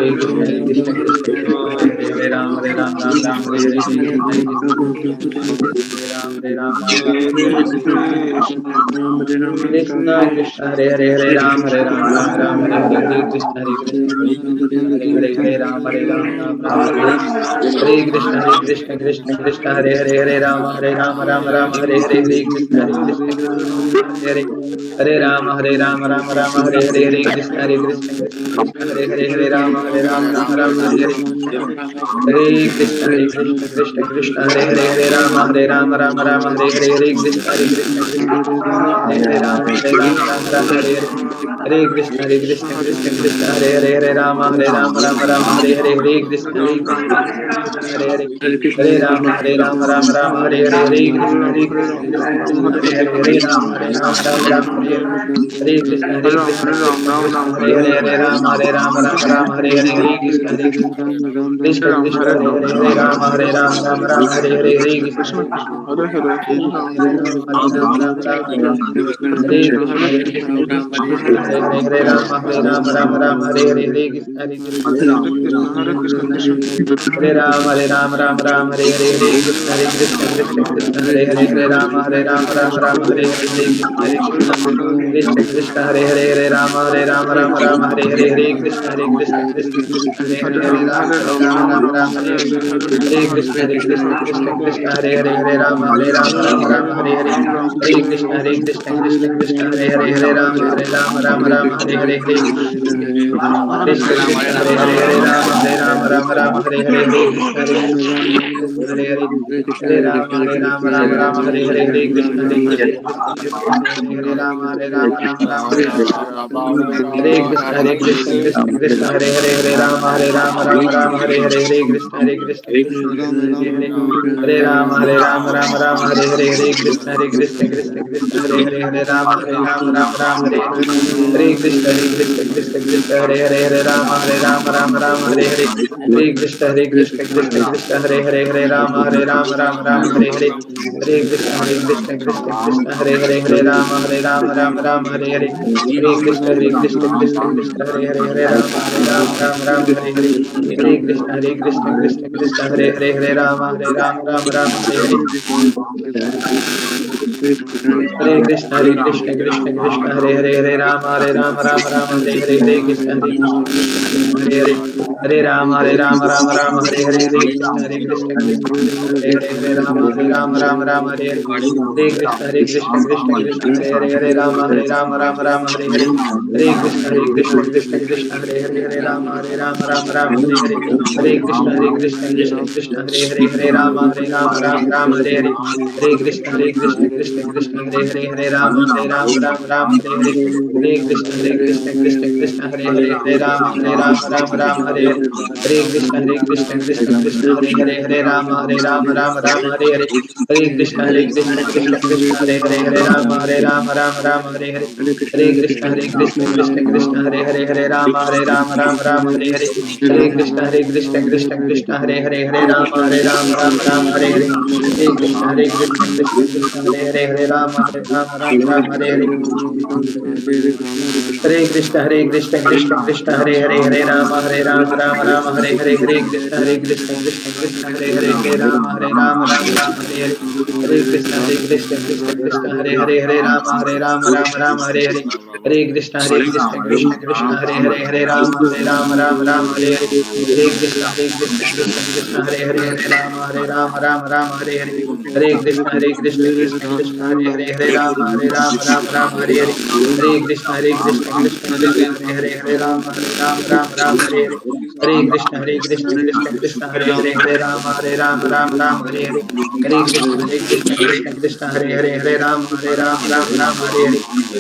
Hare Krishna Hare Krishna Krishna Krishna Hare Hare Hare Ram Ram Ram Hare Hare Hare Krishna Hare Krishna Hare Ram Ram Hare Hare Krishna Krishna Hare Hare Hare Ram Ram Hare Hare Hare Krishna Krishna Krishna Krishna Hare Hare Hare Ram Ram Hare Hare Hare Krishna Krishna Krishna Hare Hare Hare Ram Ram Hare Hare Hare Krishna Krishna Krishna Hare Hare Hare Ram Ram Hare Hare Hare Krishna Krishna Krishna Hare Hare Hare Ram Ram Hare Hare Hare Krishna Krishna Hare Hare Hare Ram Ram Hare Hare Hare Krishna Krishna Krishna Hare Hare Ram Hare Hare Hare Krishna Krishna Hare Hare Hare Ram Ram Hare Hare Hare Krishna Krishna Hare Hare Hare Ram Hare Hare Hare Krishna Krishna Hare Hare Hare Ram Ram Hare Hare Hare Krishna Krishna Hare Hare Hare Ram Hare Hare Hare Krishna Krishna Krishna Hare Hare Hare Ram Hare Hare Hare Krishna Hare Ram Hare Hare Krishna Krishna Hare Hare Hare Ram Hare Hare Hare Krishna Hare Ram Hare Hare Hare Krishna Krishna Hare Hare Hare Ram Hare Hare Hare Krishna Krishna Hare Hare Hare Ram Hare Hare Hare Krishna Krishna Hare Hare Hare Ram Hare Hare Hare Krishna Hare Hare Hare Ram Hare Hare Hare Krishna Hare Hare Hare Ram Hare Hare Hare Krishna Krishna Hare Hare Hare Ram Hare Hare Hare Krishna Hare Hare Hare Ram Hare Hare Hare Krishna Krishna Hare Ram Hare Hare Krishna Hare Hare Hare Ram Hare Hare Hare Krishna Krishna Hare Hare Ram Hare Hare Hare Krishna Krishna Hare Hare Ram Hare Hare Krishna Hare Hare Ram Hare Hare Hare Krishna Hare Hare Ram Hare Hare Hare Krishna Hare Hare Ram Hare Hare Hare Krishna Hare Ram Hare Hare Hare Krishna Hare Hare Ram Hare Hare Hare Krishna Krishna Hare Hare Ram Hare Hare Hare Krishna Hare Hare Hare Ram Hare Hare Krishna Hare Hare Ram Hare Hare Hare Krishna Hare Hare Ram Hare Hare Hare Krishna Hare Hare Ram Hare Hare Hare Krishna Hare Hare Ram Hare Hare Hare Krishna Hare Ram Hare Hare Hare Krishna Hare Ram Hare Hare Hare Krishna Hare Ram Hare Hare Hare Krishna Krishna Hare Hare Ram Hare Hare Hare Krishna Krishna Hare Hare Ram Hare Hare Hare Krishna Hare Ram Hare Hare Hare Krishna Krishna Hare Ram Hare Hare Hare Krishna Hare Ram Hare Hare Hare Krishna Hare Hare Krishna Hare Ram Hare Hare Hare Krishna Krishna Hare Ram Hare Hare Hare Krishna Hare Hare Hare Krishna Hare Ram Hare Hare Hare Krishna Krishna Hare Ram Hare Hare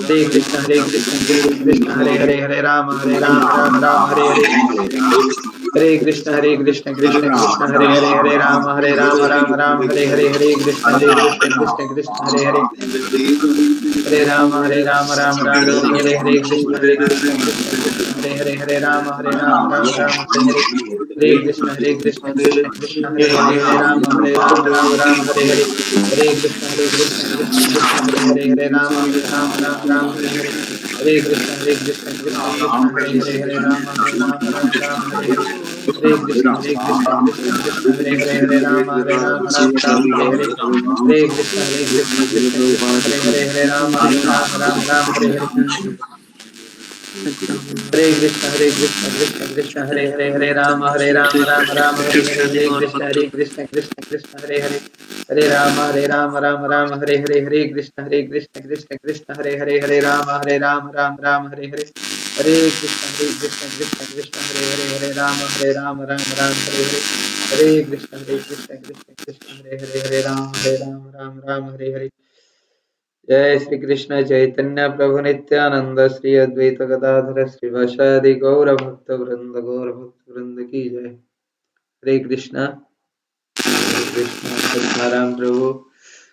Hare Krishna Krishna Hare Ram Hare Hare Hare Krishna Hare Ram Hare Hare Hare Krishna Krishna Hare Ram Hare Hare Hare Krishna Hare Ram Hare Hare Hare Krishna Krishna Hare Hare Hare Ram Hare Hare Krishna Hare Ram Hare Hare Hare Krishna Krishna Hare Ram Hare Hare Hare Krishna Krishna Hare Hare Ram Hare Hare Hare Krishna, Hare Krishna, Krishna Krishna, Hare Hare, Hare Rama, Hare Rama, Rama Rama, Hare Hare. Hare Krishna, Hare Krishna, Krishna Krishna, Hare Hare, Hare Rama, Hare Rama, Rama Rama, Hare Hare. Hare Krishna, Hare Krishna, Krishna Krishna, Hare Hare, Hare Rama, Hare Rama, Rama Rama, Hare Hare. Hare Krishna, Hare Krishna, Krishna Krishna, Hare Hare, Hare Rama, Hare Rama, Rama Rama, Hare Hare. Hare Krishna, Hare Krishna, Krishna Krishna, Hare Hare, Hare Rama, Hare Rama, Rama Rama, Hare Hare. Hare Krishna, Hare Krishna, Krishna Krishna, Hare Hare, Hare Rama, Hare Rama, Rama Rama, Hare Hare. Hare Krishna, Hare Krishna, Krishna Krishna, Hare Hare, Hare Rama, Hare Rama, Rama Rama, Hare Hare. Hare Krishna, Hare Krishna, Krishna Krishna, Hare Hare, Hare Rama, Hare Rama, Rama Rama, Hare Hare. जय श्री कृष्ण चैतन्य प्रभु नित्यानंद श्री अद्वैत गदाधर श्रीवासादि गौर भक्त वृंद की जय। Hare Krishna Satyaram prabhu,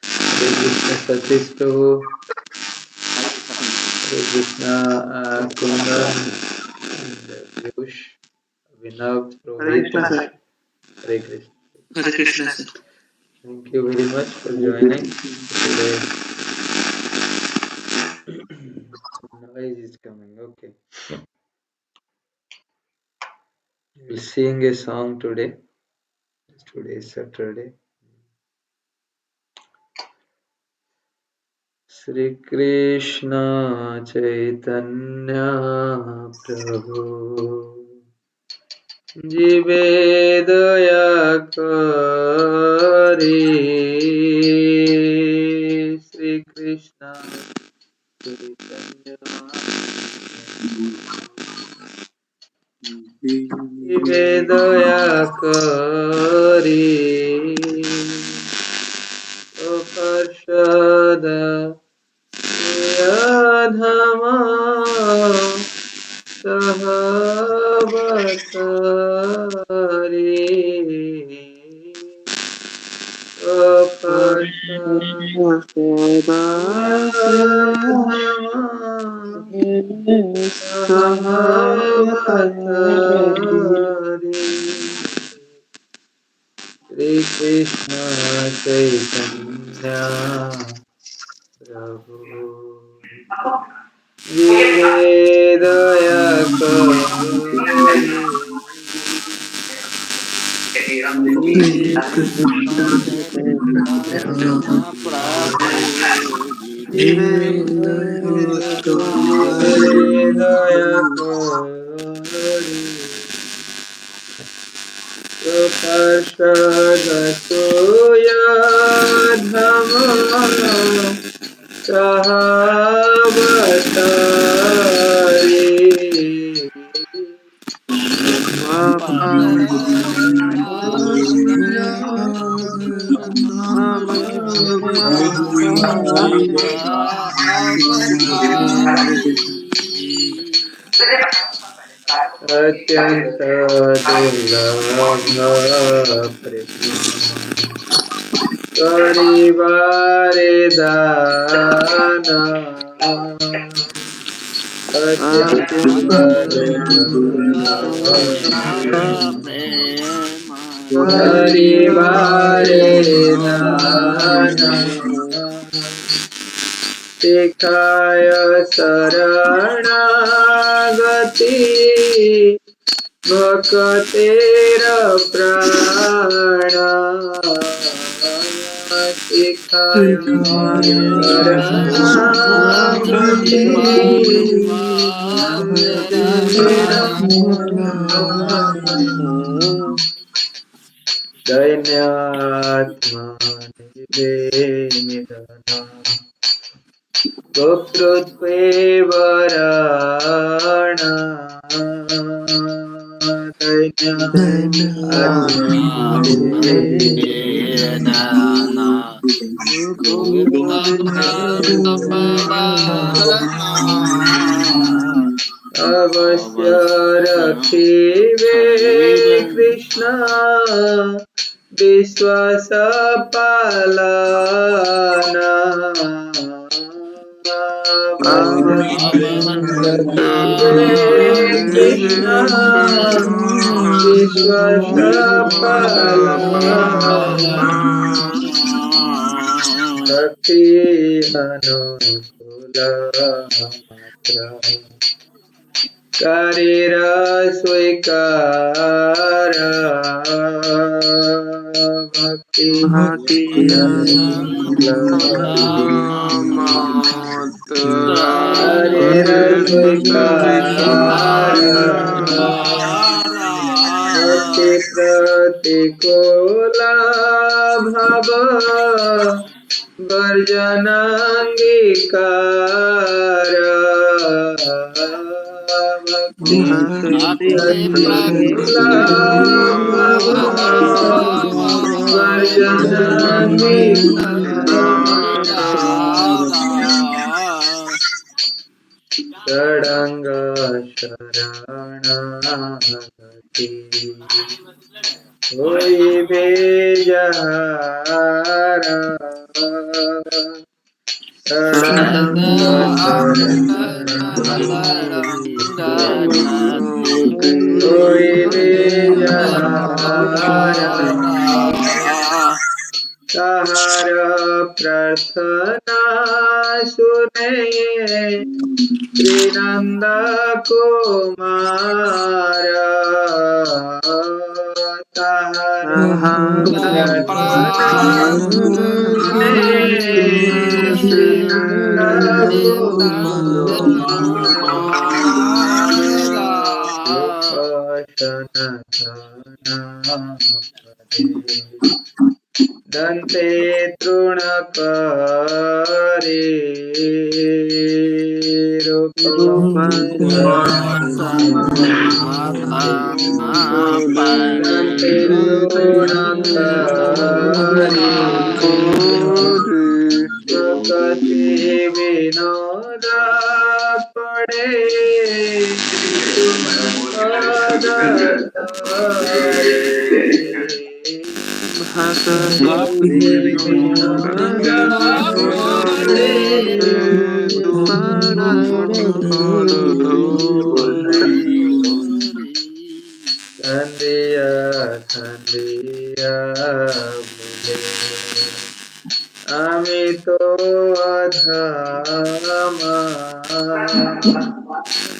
Hare Krishna Satish prabhu, Hare Krishna Kundan, Piyush, Abhinav, Rohit, Hare Krishna. Hare Krishna sir. Thank you very much for joining today. Noise is coming. Okay. We'll sing a song today. Today is Saturday. Shri Krishna Chaitanya Prabhu Jive Daya Kari Shri Krishna Chaitanya Jive Daya Kari Parshada Yadhama Sahavatari Parshada Yadhama Sahavatari Shri Krishna Chaitanya Prabhu Jive Daya Kari Jive Daya Kari Parshada Soyadhama Sahavatari Atyanta Dulabha Prema Karivare Dana Atyanta Dulabha Karivare Dana Sikhaya Saranagati Bhakatera Prana Sikhaya Saranagati Bhakatera Dainyatma Nivedana Goptrudvevarana Avasya rakhive Krishna Vishwasa palana Krishna Vishwasa palana Sakti Anukula शरीर स्वीकार भक्ति शरीर स्वीकार भक्ति प्रतिकूला भव वर्जनांगीकार भक्ति प्रतिकूला भव वर्जनांगीकार षडंग शरणागति होई बेजहारा षडंग शरणागति होई बेजहारा सहार प्रार्थना सुने श्रीनंद कुमार श्रीनंद दंते तृणकारे दंते तृणकारे कसी विनोद पड़े तुम पद संधिया संधिया बोले आमी तो अधमा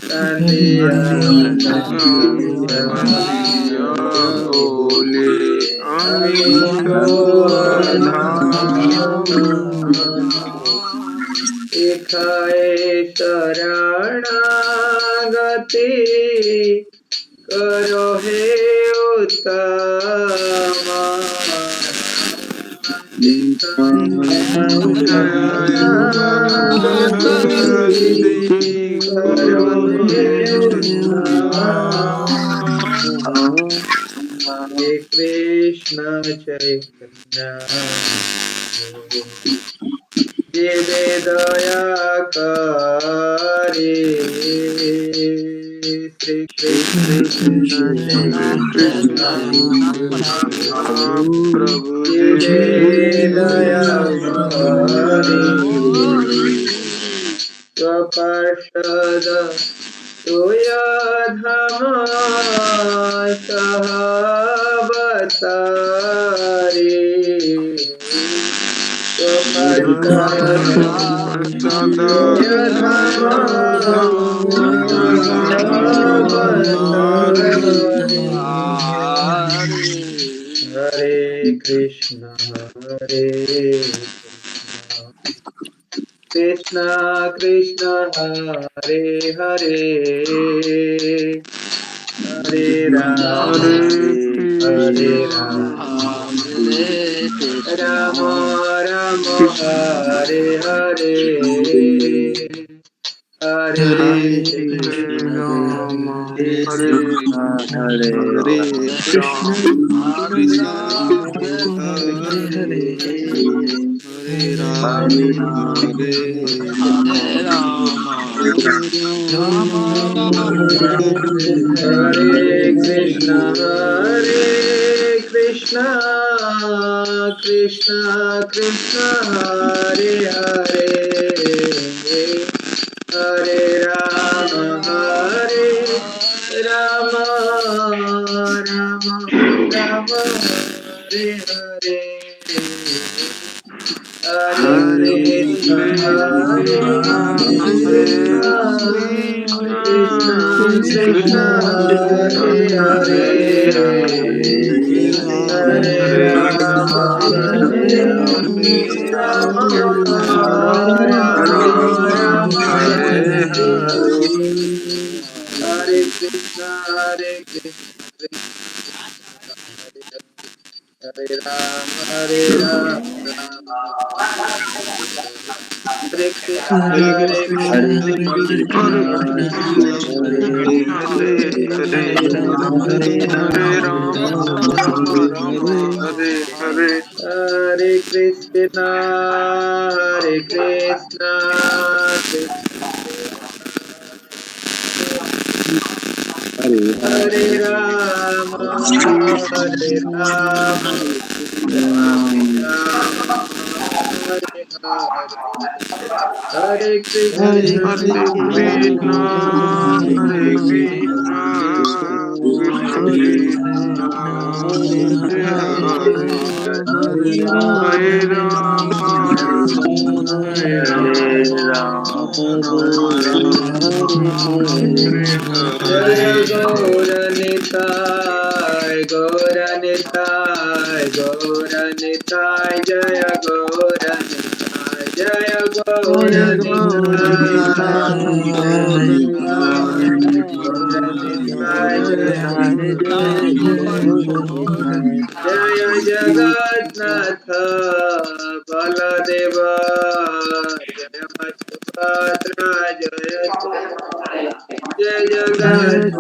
संधिया बोले आमी तो शिखाए शरणागति करो हे उत्तम करो हे हे कृष्ण चैतन्य जिवे दया करे श्री कृष्ण प्रभु जिवे दया करे स्वपार्षद तुयधम सहवतारे हरे कृष्ण कृष्ण कृष्ण हरे हरे हरे राम राम राम हरे हरे हरे राम हरे हरे कृष्ण हरे हरे राम हरे Krishna Krishna Krishna Hare Hare Hare Ram Ram Ram Hare Hare Hare Hare Krishna, Hare Krishna, Hare Krishna, Krishna, Krishna Krishna Krishna, Krishna, Hare Hare, Hare Hare, Hare Hare Rama, Rama, Hare Hare Rama, Rama, Rama Rama, Rama, Hare Hare Hare. Hare, Hare Krishna, Hare Krishna, Hare Rama, Hare Rama, Hare Krishna, Hare Hare Krishna, Krishna, Hare Krishna, Krishna Krishna, Hare Hare, Hare Rama, Rama Rama, Hare Hare. Hare Krishna, Hare Krishna, Hare Rama, Hare Rama, Rama, Hare Hare, Hare Hare Krishna, Krishna, Hare Krishna, Krishna Krishna, Hare Hare, Hare Rama, Rama, Hare Jaya Hare. Gauranitai, Gauranitai, Gauranitai, Jaya Gauranitai, Jaya Jaya Gauranitai, Gauranitai, Gauranitai, Jaya Gauranitai, Jaya Jaya Jagannath Baladeva, Jaya Madhubhadra, Jaya Jai Jagannath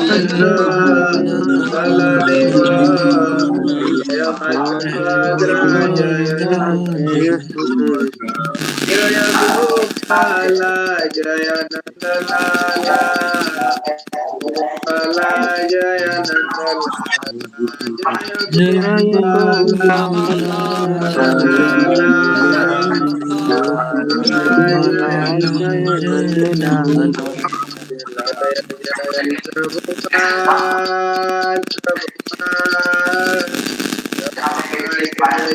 Baladeva, Jaya Madhubhadra, Jaya Jaya Gopala, Jaya Nandalala, Gopala, Jaya Nandalala, Jaya Gopala, Nandalala, Gopala, Jaya Jaya Jaya Prabhupada, Prabhupada, Prabhupada,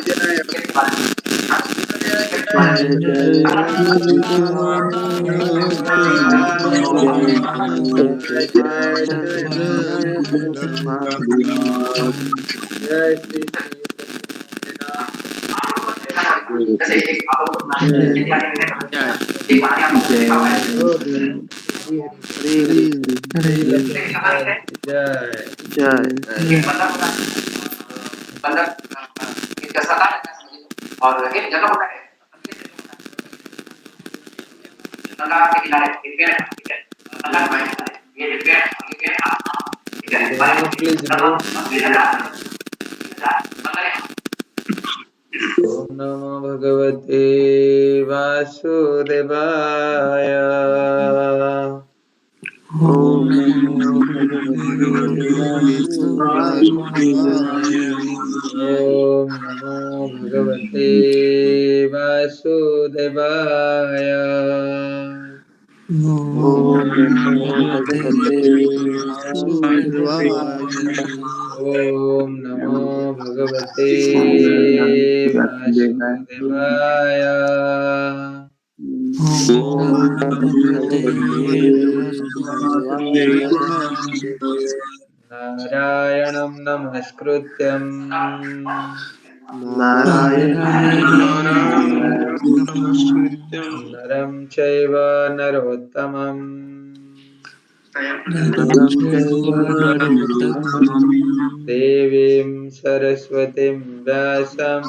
Jaya Jaya Jaya Jaya Jaya Jaya Jaya Jai Shri Shri Jai Please mute. Om Namo Bhagavate Vasudevaya. Om Namo Bhagavate Vasudevaya. Om Namo Bhagavate Vasudevaya. Om Namo Bhagavate Vasudevaya. Om Namo Bhagavate Vasudevaya. Om Namo Bhagavate Vasudevaya. Narayanam Namaskrutyam Narayana Namaskrityam Naram Chaiva Narottamam Naram Chaiva Narottamam Devim Saraswatim Vyasam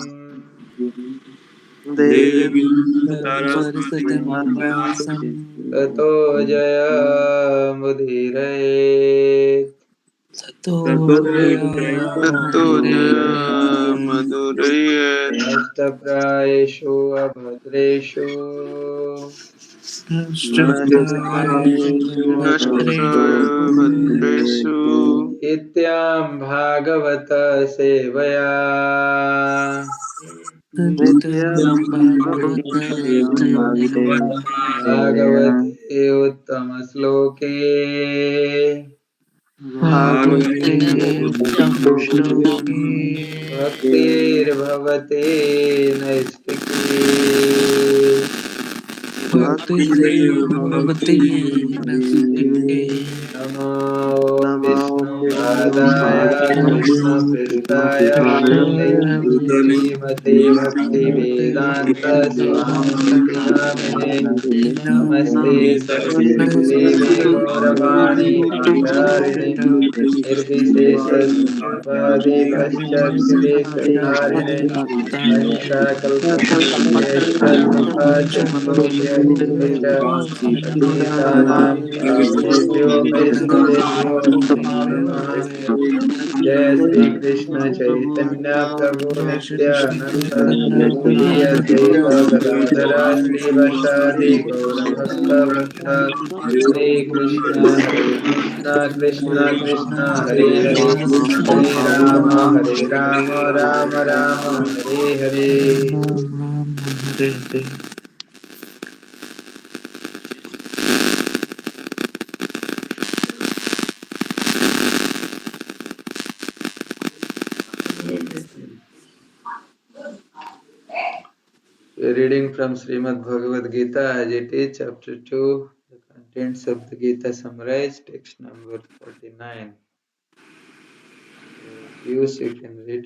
Devim Saraswatam Saraswatam Vyasam Vyasam Tato Jayamudire Sato Tato Jayamudire Madhuraya Nashtaprayeshu Abhadreshu Nashtaprayeshu Bhadreshu Nashtapraya Bhadreshu Ityam Bhagavata Sevaya Nityam Bhagavata Sevaya Bhagavate Uttama Bhagavate Uttam Bhagavate Shloke Bhaktir Bhavate Naistiki भक्ति भगवती नमस्ते। नमो विष्णु नमो पादाय कृष्ण पृष्ठाय भूतले श्रीमते भक्ति वेदांत स्वामी नामिने नमस्ते सरस्वती देवी गौरवाणी प्रचारिणे निर्विशेष शून्यवादी पाश्चात्यदेशधारिणे अहिंसाकल्पसूत्रयश्च कृपा सिन्धुभ्यश्च पतितानां पावनेभ्यो वैष्णवेभ्यो नमो नमः। जय श्री कृष्ण चैतन्य प्रभु नित्यानंद श्री अद्वैत गदाधर श्रीवासादि गौरभक्तवृंद हरे Krishna Krishna Krishna Hare Hare Hare Ram Ram Ram Hare Hare. Hare Hare. We are reading from Srimad Bhagavad Gita as it is, chapter 2. The contents of the Gita summarized, text number 39. So, Piyush, you can read.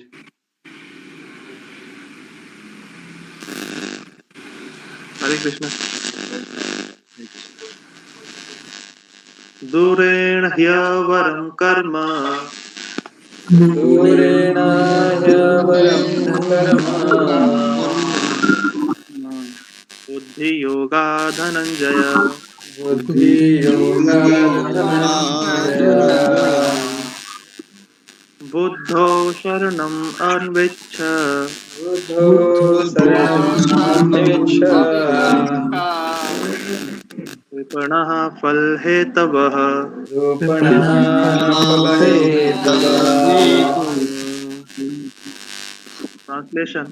हरे कृष्ण। दूरेण ह्यवरं कर्म दूरेण ह्यवरं कर्म बुद्धियोगा धनञ्जय बुद्धियोगात् धनञ्जय बुद्धौ शरणम् अन्विच्छ बुद्धो शरणमन्विच्छ कृपणः फलहेतवः रूपणः फलहेतवः। Translation: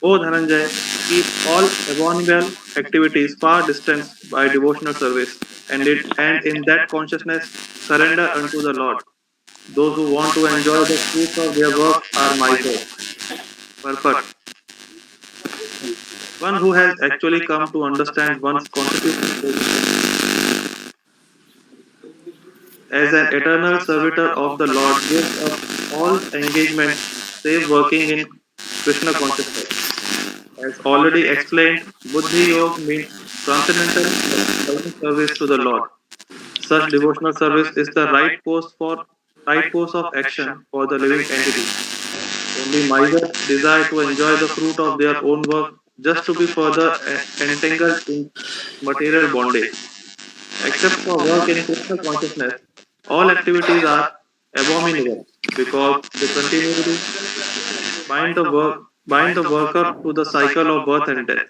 O Dhananjay, keep all abominable activities far distant by devotional service, and in that consciousness surrender unto the Lord. Those who want to enjoy the fruits of their work are misers. Purport: one who has actually come to understand one's constitutional position as an eternal servitor of the Lord gives up all engagement save working in Krishna consciousness. As already explained, Buddhi Yoga means transcendental loving service to the Lord. Such devotional service is the right course of action for the living entity. Only misers desire to enjoy the fruit of their own work just to be further entangled in material bondage. Except for work in Krishna consciousness, all activities are abominable because they continually bind the work bind the worker to the cycle of birth and death.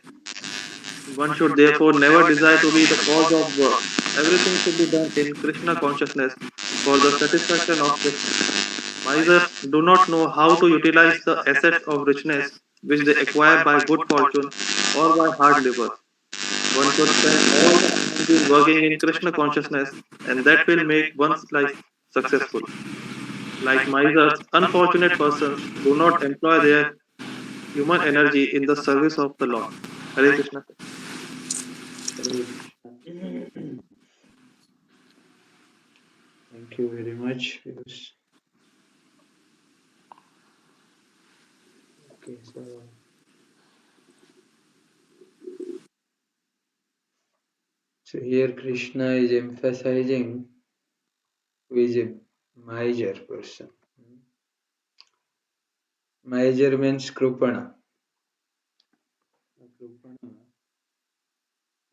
One should therefore never desire to be the cause of work. Everything should be done in Krishna consciousness for the satisfaction of Krishna. Misers do not know how to utilize the assets of richness which they acquire by good fortune or by hard labor. One should spend all the energies working in Krishna consciousness, and that will make one's life successful. Like misers, unfortunate persons do not employ their human energy in the service of the Lord. Hare Krishna. Hare Krishna. Thank you very much, Piyush. Okay, so here Krishna is emphasizing who is a miser person. Miser means कृपण. कृपण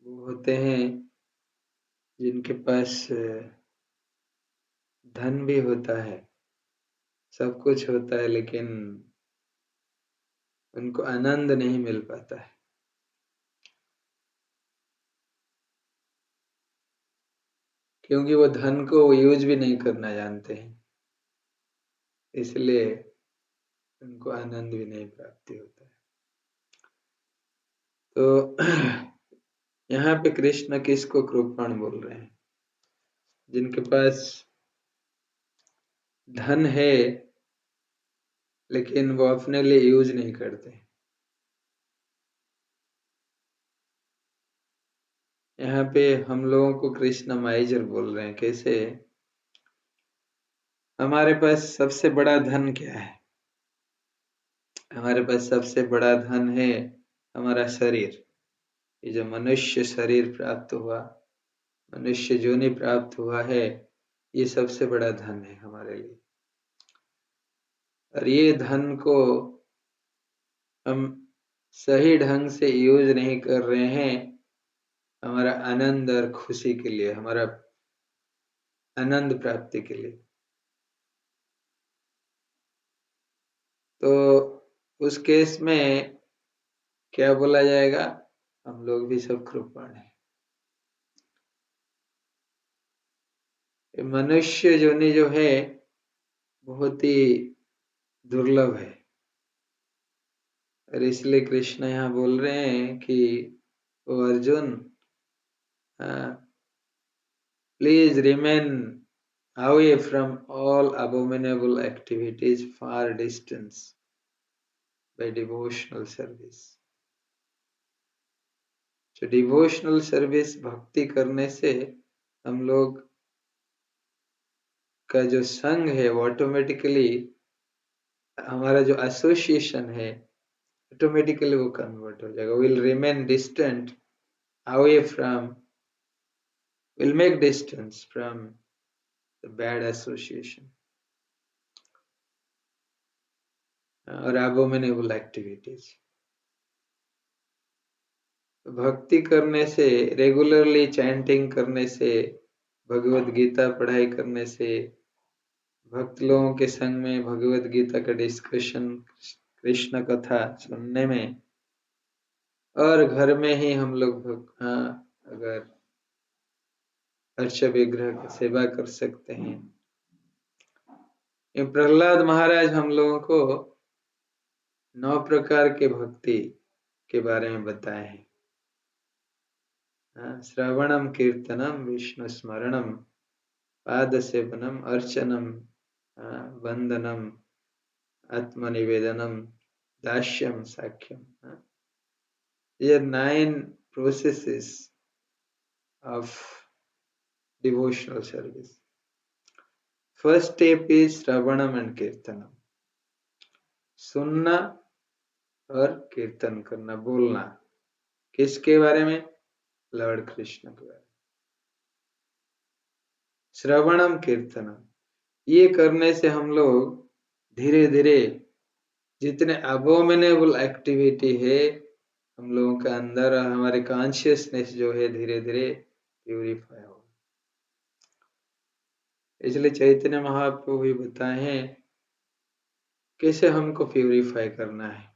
वो होते हैं जिनके पास धन भी होता है, सब कुछ होता है, लेकिन उनको आनंद नहीं मिल पाता है। क्योंकि वो धन को यूज भी नहीं करना जानते हैं, इसलिए उनको आनंद भी नहीं प्राप्ति होता है। तो यहाँ पे कृष्ण किसको कृपण बोल रहे हैं? जिनके पास धन है लेकिन वो अपने लिए यूज नहीं करते, यहाँ पे हम लोगों को कृष्ण माइजर बोल रहे हैं। कैसे? हमारे पास सबसे बड़ा धन क्या है? हमारे पास सबसे बड़ा धन है हमारा शरीर। ये जो मनुष्य शरीर प्राप्त हुआ, मनुष्य योनि प्राप्त हुआ है, ये सबसे बड़ा धन है हमारे लिए। और ये धन को हम सही ढंग से यूज नहीं कर रहे हैं हमारा आनंद और खुशी के लिए, हमारा आनंद प्राप्ति के लिए। तो उस केस में क्या बोला जाएगा? हम लोग भी सब कृपण है। मनुष्य योनि जो है बहुत ही दुर्लभ है। और इसलिए कृष्ण यहाँ बोल रहे हैं कि ओ Arjun, please remain away from all abominable activities, far distance by devotional service. तो डिवोशनल सर्विस भक्ति करने से हम लोग का जो संग है वो ऑटोमेटिकली, हमारा जो एसोसिएशन है ऑटोमेटिकली वो कन्वर्ट हो जाएगा। Will remain distant away from, will make distance from the bad association और abominable एक्टिविटीज। भक्ति करने से, रेगुलरली चैंटिंग करने से, भगवत गीता पढ़ाई करने से, भक्त लोगों के संग में भगवत गीता का डिस्कशन, कृष्ण कथा सुनने में, और घर में ही हम लोग अगर अर्च विग्रह की सेवा कर सकते हैं। ये प्रहलाद महाराज हम लोगों को 9 प्रकार के भक्ति के बारे में बताए हैं। श्रवणम कीर्तनम विष्णु स्मरणम पाद सेवनम अर्चनम वंदनम आत्मनिवेदनम दास्यम साख्यम। There are 9 processes of devotional service. First step is Shravanam and Kirtanam. सुनना और कीर्तन करना, बोलना। किसके बारे में? लॉर्ड कृष्ण के बारे में। श्रवणम कीर्तनम, ये करने से हम लोग धीरे धीरे जितने अबोमिनेबल एक्टिविटी है हम लोगों के अंदर, हमारे कॉन्शियसनेस जो है धीरे धीरे प्यूरिफाई हो। इसलिए चैतन्य महाप्रभु भी बताए हैं कैसे हमको प्यूरिफाई करना है।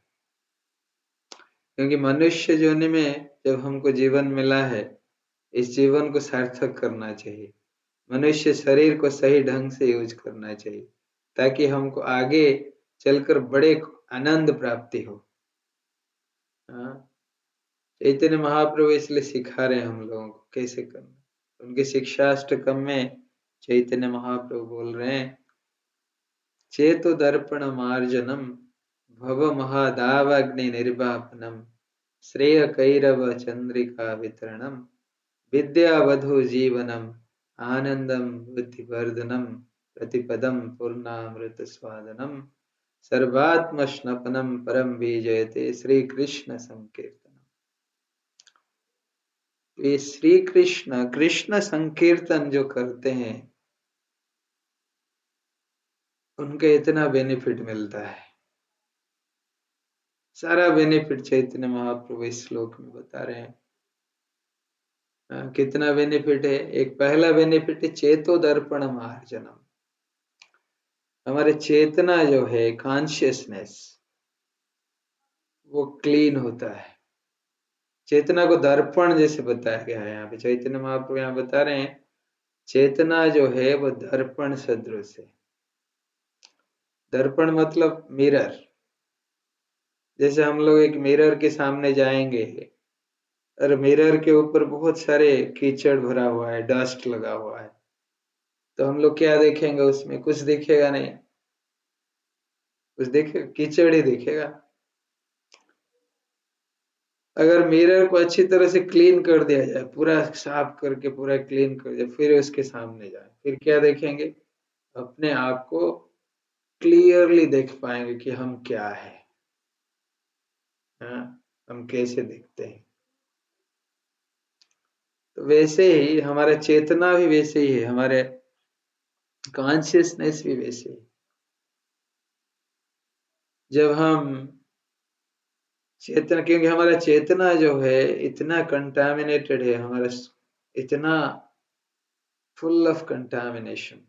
क्योंकि मनुष्य योनि में जब हमको जीवन मिला है, इस जीवन को सार्थक करना चाहिए। मनुष्य शरीर को सही ढंग से यूज करना चाहिए ताकि हमको आगे चलकर बड़े आनंद प्राप्ति हो। चैतन्य महाप्रभु इसलिए सिखा रहे हैं हम लोगों को कैसे करना। उनके शिक्षाष्टकम में चैतन्य महाप्रभु बोल रहे हैं, चेतो दर्पण मार्जनम भव महादावाग्नि निर्वापनम श्रेय कैरव चंद्रिका वितरणम विद्यावधु जीवनम आनंदम बुद्धिवर्धनम प्रतिपदम पूर्णामृत स्वादनम सर्वात्म स्नपनम परम विजयते श्री कृष्ण संकीर्तनम। ये श्री कृष्ण कृष्ण संकीर्तन जो करते हैं उनके इतना बेनिफिट मिलता है। सारा बेनिफिट चैतन्य महाप्रभु इस श्लोक में बता रहे हैं। कितना बेनिफिट है? एक पहला बेनिफिट है चेतो दर्पण मार्जनम। हमारे चेतना जो है, कॉन्शियसनेस, वो क्लीन होता है। चेतना को दर्पण जैसे बताया गया है यहाँ पे। चैतन्य महाप्रभु यहाँ बता रहे हैं चेतना जो है वो दर्पण सदृश है। दर्पण मतलब मिरर। जैसे हम लोग एक मिरर के सामने जाएंगे और मिरर के ऊपर बहुत सारे कीचड़ भरा हुआ है, डस्ट लगा हुआ है, तो हम लोग क्या देखेंगे? उसमें कुछ दिखेगा नहीं, कुछ देखेगा? कीचड़ ही दिखेगा। अगर मिरर को अच्छी तरह से क्लीन कर दिया जाए, पूरा साफ करके पूरा क्लीन कर दिया, फिर उसके सामने जाए, फिर क्या देखेंगे? अपने आप को क्लियरली देख पाएंगे कि हम क्या है, हाँ, हम कैसे दिखते हैं। तो वैसे ही हमारा चेतना भी वैसे ही है, हमारे कॉन्शियसनेस भी वैसे ही। जब हम चेतना, क्योंकि हमारा चेतना जो है इतना कंटामिनेटेड है, हमारा इतना फुल ऑफ कंटामिनेशन,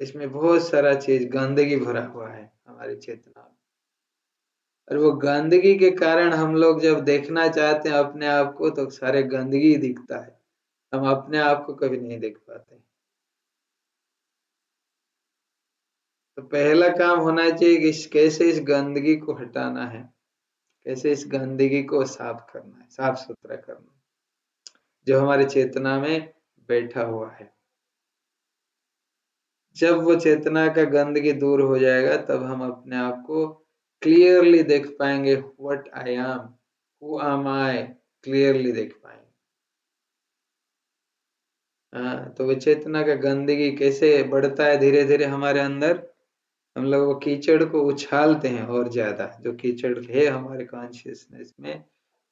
इसमें बहुत सारा चीज गंदगी भरा हुआ है हमारी चेतना में। और वो गंदगी के कारण हम लोग जब देखना चाहते हैं अपने आप को तो सारे गंदगी दिखता है, हम अपने आप को कभी नहीं देख पाते। तो पहला काम होना चाहिए कि कैसे इस गंदगी को हटाना है, कैसे इस गंदगी को साफ करना है, साफ सुथरा करना है, जो हमारी चेतना में बैठा हुआ है। जब वो चेतना का गंदगी दूर हो जाएगा तब हम अपने आप को क्लियरली देख पाएंगे। What I am, who am I, clearly देख पाएंगे। हाँ, तो वो चेतना का गंदगी कैसे बढ़ता है धीरे धीरे हमारे अंदर, हम लोग वो कीचड़ को उछालते हैं और ज्यादा, जो कीचड़ है हमारे कॉन्शियसनेस में,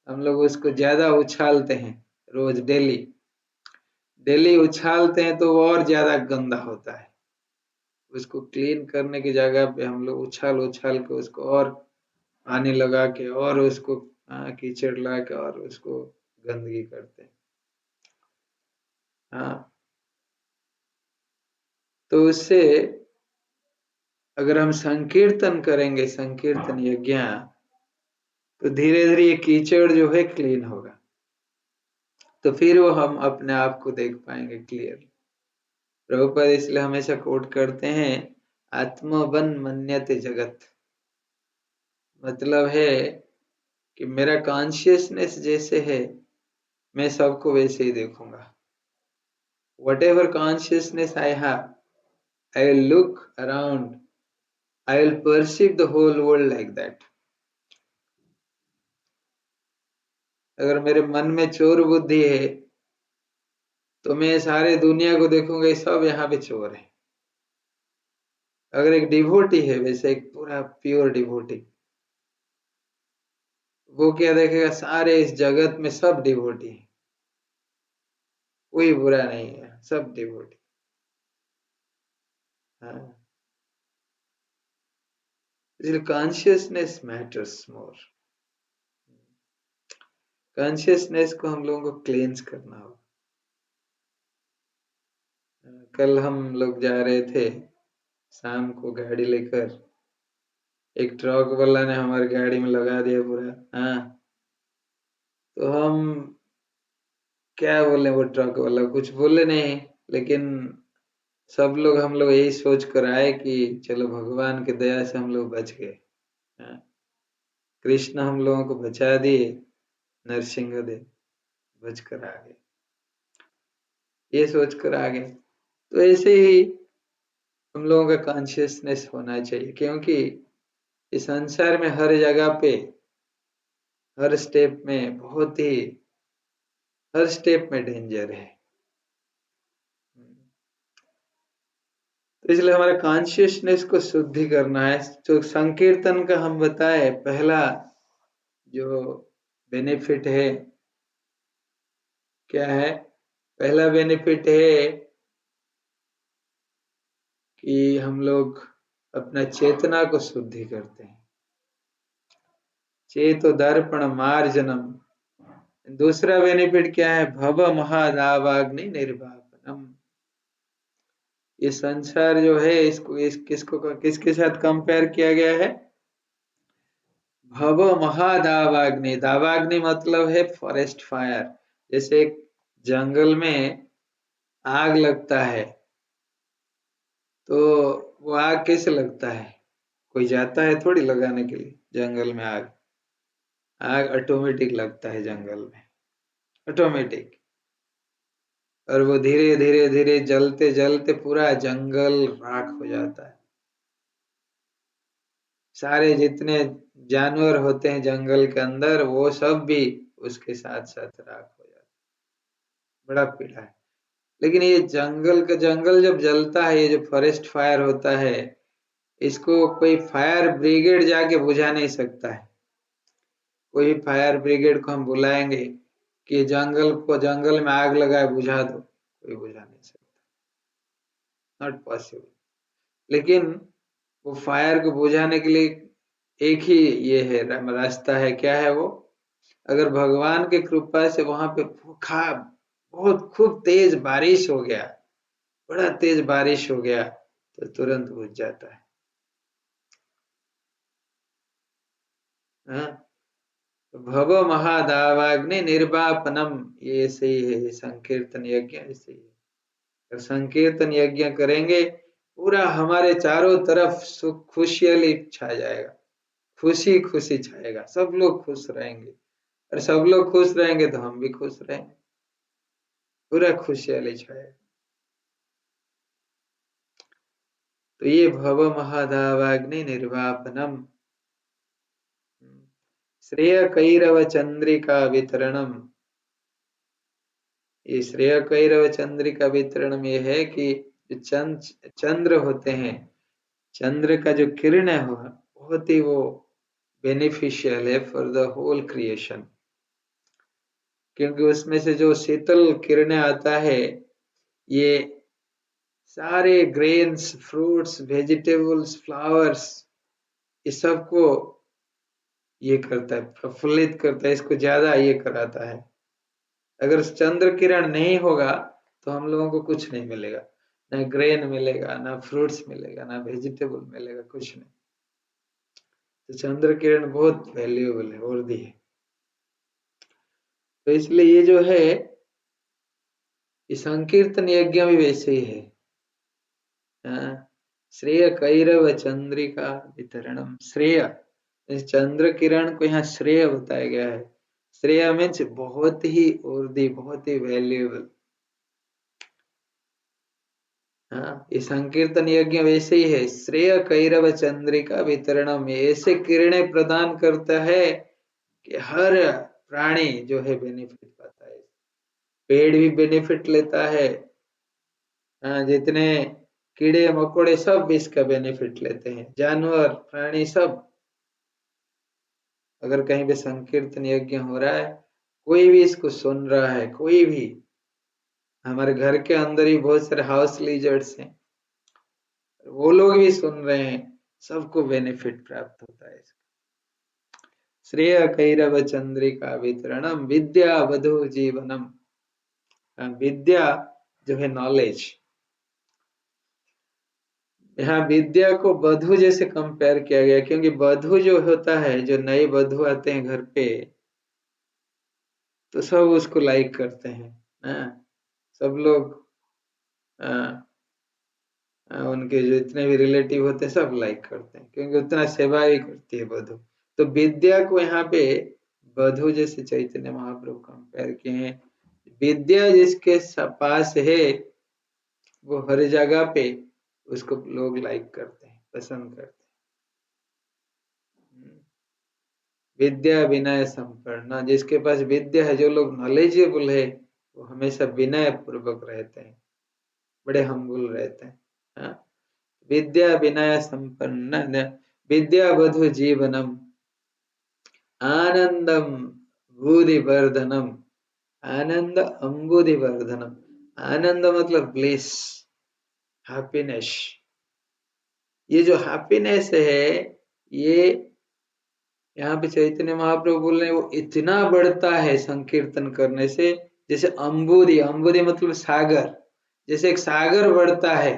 हम लोग उसको ज्यादा उछालते हैं, रोज डेली डेली उछालते हैं तो वो और ज्यादा गंदा होता है। उसको क्लीन करने की जगह पे हम लोग उछाल उछाल के उसको और पानी लगा के और उसको कीचड़ ला के और उसको गंदगी करते हैं। हाँ, तो उससे अगर हम संकीर्तन करेंगे, संकीर्तन यज्ञ, तो धीरे धीरे ये कीचड़ जो है क्लीन होगा, तो फिर वो हम अपने आप को देख पाएंगे क्लियर। प्रभुपाद इसलिए हमेशा कोट करते हैं, आत्मवन मन्यते जगत, मतलब है कि मेरा कॉन्शियसनेस जैसे है मैं सबको वैसे ही देखूंगा। Whatever consciousness I have, I will look around, I will perceive the whole world like that. अगर मेरे मन में चोर बुद्धि है तो मैं सारे दुनिया को देखूंगा, ये सब यहाँ पे चोर है। अगर एक डिवोटी है, वैसे एक पूरा प्योर डिवोटी, वो क्या देखेगा? सारे इस जगत में सब डिवोटी है, कोई बुरा नहीं है, सब डिवोटी। हाँ, इसलिए कॉन्शियसनेस मैटर्स मोर। कॉन्शियसनेस को हम लोगों को क्लेंस करना होगा। कल हम लोग जा रहे थे शाम को गाड़ी लेकर, एक ट्रक वाला ने हमारी गाड़ी में लगा दिया पूरा। हाँ, तो हम क्या बोले, वो ट्रक वाला कुछ बोले नहीं, लेकिन सब लोग, हम लोग यही सोच कर आए कि चलो भगवान की दया से हम लोग बच गए। हाँ, कृष्ण हम लोगों को बचा दिए, नरसिंह देव बच कर आ गए, ये सोच कर आ गए। तो ऐसे ही हम लोगों का कॉन्शियसनेस होना चाहिए, क्योंकि इस संसार में हर जगह पे, हर स्टेप में, बहुत ही हर स्टेप में डेंजर है। तो इसलिए हमारे कॉन्शियसनेस को शुद्धि करना है। जो संकीर्तन का हम बताए, पहला जो बेनिफिट है क्या है? पहला बेनिफिट है कि हम लोग अपना चेतना को शुद्धि करते हैं, चेतो दर्पण मार्जनम। दूसरा बेनिफिट क्या है? भव महादावाग्नि निर्वापनम। ये संसार जो है इसको किसके साथ कंपेयर किया गया है? भव महादावाग्नि। दावाग्नि मतलब है फॉरेस्ट फायर। जैसे एक जंगल में आग लगता है तो वो आग कैसे लगता है? कोई जाता है थोड़ी लगाने के लिए जंगल में आग। आग ऑटोमेटिक लगता है जंगल में, ऑटोमेटिक। और वो धीरे धीरे धीरे जलते जलते पूरा जंगल राख हो जाता है। सारे जितने जानवर होते हैं जंगल के अंदर वो सब भी उसके साथ साथ राख हो जाते। बड़ा पीड़ा है। लेकिन ये जंगल जब जलता है, ये जो फॉरेस्ट फायर होता है, इसको कोई फायर ब्रिगेड जाके बुझा नहीं सकता है। कोई फायर ब्रिगेड को हम बुलाएंगे कि जंगल में आग लगाए बुझा दो, कोई बुझा नहीं सकता, नॉट पॉसिबल। लेकिन वो फायर को बुझाने के लिए एक ही ये है रास्ता है, क्या है वो? अगर भगवान की कृपा से वहां पे बहुत खूब तेज बारिश हो गया, बड़ा तेज बारिश हो गया, तो तुरंत बुझ जाता है। हाँ? भव महादावाग्नि निर्वापनम, ये सही है, ये संकीर्तन यज्ञ ऐसे ही है। अगर संकीर्तन यज्ञ करेंगे, पूरा हमारे चारों तरफ सुख खुशहाली छा जाएगा, खुशी खुशी छाएगा, सब लोग खुश रहेंगे। और सब लोग खुश रहेंगे तो हम भी खुश रहेंगे, पूरा खुशहाली छाएगा। तो ये भव महादावाग्नि निर्वापनम, श्रेय कैरव चंद्रिका वितरणम। ये श्रेय कैरव चंद्रिका वितरणम ये है कि चंद्र होते हैं, चंद्र का जो किरण है बहुत ही वो बेनिफिशियल है फॉर द होल क्रिएशन, क्योंकि उसमें से जो शीतल किरणें आता है, ये सारे ग्रेन्स, फ्रूट्स, वेजिटेबल्स, फ्लावर्स, इस सबको ये करता है, प्रफुल्लित करता है, इसको ज्यादा ये कराता है। अगर चंद्र किरण नहीं होगा तो हम लोगों को कुछ नहीं मिलेगा, ना ग्रेन मिलेगा, ना फ्रूट्स मिलेगा, ना वेजिटेबल मिलेगा, कुछ नहीं। तो चंद्र किरण बहुत वैल्यूएबल है, वर्दी है। तो इसलिए ये जो है, ये संकीर्तन यज्ञ भी वैसे ही है। श्रेय कैरव चंद्रिका वितरणम, श्रेय इस चंद्र किरण को यहाँ श्रेय बताया गया है। श्रेय मीन्स बहुत ही वर्दी, बहुत ही वैल्यूएबल। हाँ, ये संकीर्तन यज्ञ वैसे ही है, श्रेय कैरव चंद्रिका वितरणम, ऐसे किरणें प्रदान करता है कि हर प्राणी जो है बेनिफिट पाता है। पेड़ भी बेनिफिट लेता है, जितने कीड़े मकोड़े सब इसका बेनिफिट लेते हैं, जानवर प्राणी सब। अगर कहीं भी संकीर्तन यज्ञ हो रहा है, कोई भी इसको सुन रहा है, कोई भी, हमारे घर के अंदर ही बहुत सारे हाउस लीजर्ड्स हैं, वो लोग भी सुन रहे हैं, सबको बेनिफिट प्राप्त होता है। श्रेय कैरव चंद्रिका वितरणम विद्या वधु जीवनम। विद्या जो है नॉलेज, यहाँ विद्या को वधु जैसे कंपेयर किया गया, क्योंकि वधु जो होता है, जो नए वधु आते हैं घर पे, तो सब उसको लाइक करते हैं। सब लोग उनके जो इतने भी रिलेटिव होते हैं सब लाइक करते हैं, क्योंकि उतना सेवा ही करती है वधु। तो विद्या को यहाँ पे वधु जैसे चैतन्य महाप्रभु कंपेयर किए हैं। विद्या जिसके पास है, वो हर जगह पे उसको लोग लाइक करते हैं, पसंद करते हैं। विद्या विनय संपन्न, जिसके पास विद्या है, जो लोग नॉलेजेबल है, वो हमेशा विनय पूर्वक रहते हैं, बड़े हम्बल रहते हैं। हाँ? विद्या विनय संपन्न विद्या वधु जीवनम आनंदम भूरिवर्धनम, आनंद अंबुधिवर्धनम। आनंद मतलब ब्लिस, हैप्पीनेस। ये जो हैप्पीनेस है, ये यहाँ पे चैतन्य महाप्रभु बोल रहे हैं, वो इतना बढ़ता है संकीर्तन करने से, जैसे अंबुधि, अंबुधि मतलब सागर, जैसे एक सागर बढ़ता है,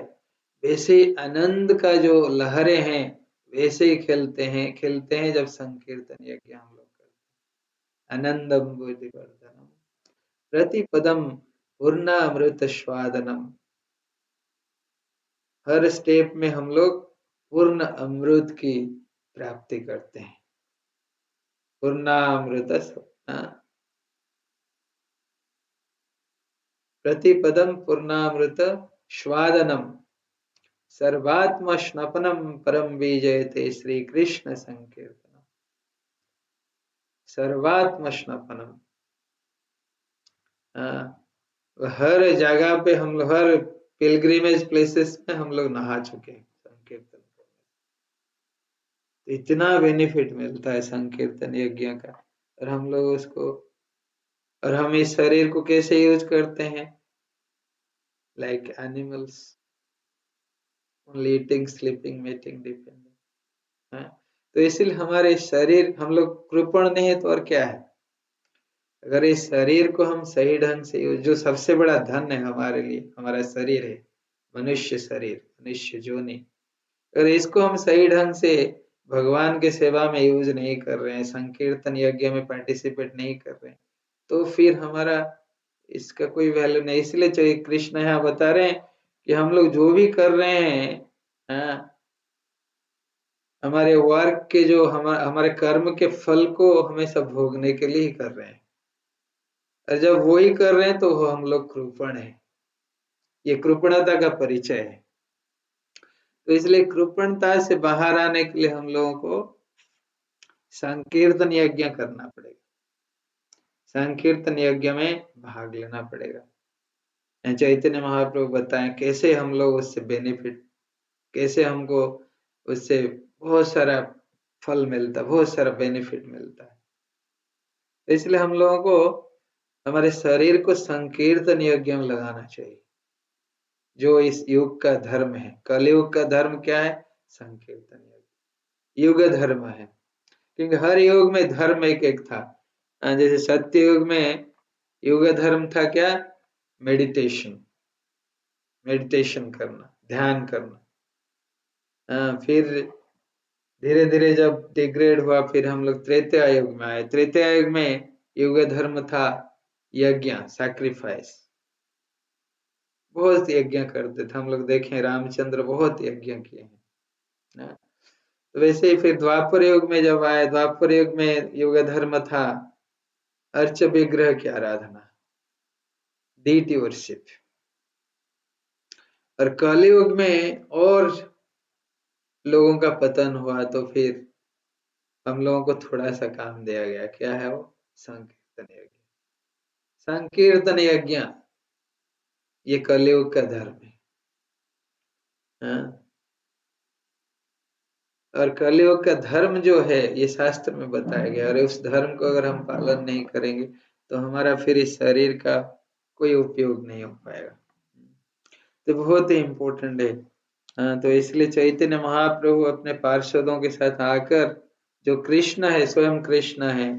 वैसे ही आनंद का जो लहरें हैं वैसे ही खिलते हैं जब संकीर्तन यज्ञ हम लोग करते हैं। आनंद अंबुधि वर्धनम प्रतिपदम पूर्णामृत स्वादनम, हर स्टेप में हम लोग पूर्ण अमृत की प्राप्ति करते हैं। पूर्णामृत प्रतिपदम पूर्णामृत स्वादनम, सर्वात्मश्नपनम परम विजयते श्री कृष्ण संकीर्तन। सर्वात्मश्नपनम, हर जगह पे हम लोग, हर पिलग्रिमेज प्लेसेस में हम लोग नहा चुके हैं संकीर्तन करने। इतना बेनिफिट मिलता है संकीर्तन यज्ञ का। और हम लोग उसको, और हम इस शरीर को कैसे यूज करते हैं? Like animals, only eating, sleeping, mating, depending. तो इसलिए हमारे शरीर, हम लोग कृपण नहीं है तो और क्या है? अगर इस शरीर को हम सही ढंग से यूज, जो सबसे बड़ा धन है हमारे लिए, हमारा शरीर है, मनुष्य शरीर, मनुष्य योनि, अगर इसको हम सही ढंग से भगवान के सेवा में यूज नहीं कर रहे हैं, संकीर्तन यज्ञ में पार्टिसिपेट नहीं कर रहे हैं, तो फिर हमारा इसका कोई वैल्यू नहीं। इसलिए चाहिए, कृष्ण यहाँ बता रहे हैं कि हम लोग जो भी कर रहे हैं, हाँ, हमारे वर्क के जो हमारे कर्म के फल को हमेशा भोगने के लिए ही कर रहे हैं। और जब वो ही कर रहे हैं तो हम लोग कृपण है। ये कृपणता का परिचय है। तो इसलिए कृपणता से बाहर आने के लिए हम लोगों को संकीर्तन यज्ञ करना पड़ेगा, संकीर्तन यज्ञ में भाग लेना पड़ेगा। चैतन्य महाप्रभु बताएं कैसे हम लोग उससे बेनिफिट, कैसे हमको उससे बहुत सारा फल मिलता, बहुत सारा बेनिफिट मिलता है। तो इसलिए हम लोगों को हमारे शरीर को संकीर्तन यज्ञ में लगाना चाहिए, जो इस युग का धर्म है। कलयुग का धर्म क्या है? संकीर्तन यज्ञ युग धर्म है। क्योंकि हर युग में धर्म एक एक था। जैसे सत्य युग में युग धर्म था क्या? मेडिटेशन, मेडिटेशन करना, ध्यान करना। फिर धीरे धीरे जब डिग्रेड हुआ, फिर हम लोग त्रेता युग में आए। त्रेता युग में युग धर्म था यज्ञ, सैक्रिफाइस, बहुत यज्ञ करते थे हम लोग। देखें रामचंद्र बहुत यज्ञ किए हैं। तो वैसे ही फिर द्वापर युग में जब आए, द्वापर युग में युग धर्म था अर्च विग्रह की आराधना, डीटी वर्शिप। और कलयुग में और लोगों का पतन हुआ, तो फिर हम लोगों को थोड़ा सा काम दिया गया। क्या है वो? संकीर्तन यज्ञ। संकीर्तन यज्ञ ये कलयुग का धर्म है। हाँ? और कलयुग का धर्म जो है ये शास्त्र में बताया गया, और उस धर्म को अगर हम पालन नहीं करेंगे तो हमारा फिर इस शरीर का कोई उपयोग नहीं हो पाएगा। तो बहुत ही इम्पोर्टेंट है। तो इसलिए चैतन्य महाप्रभु अपने पार्षदों के साथ आकर, जो कृष्ण है, स्वयं कृष्ण है,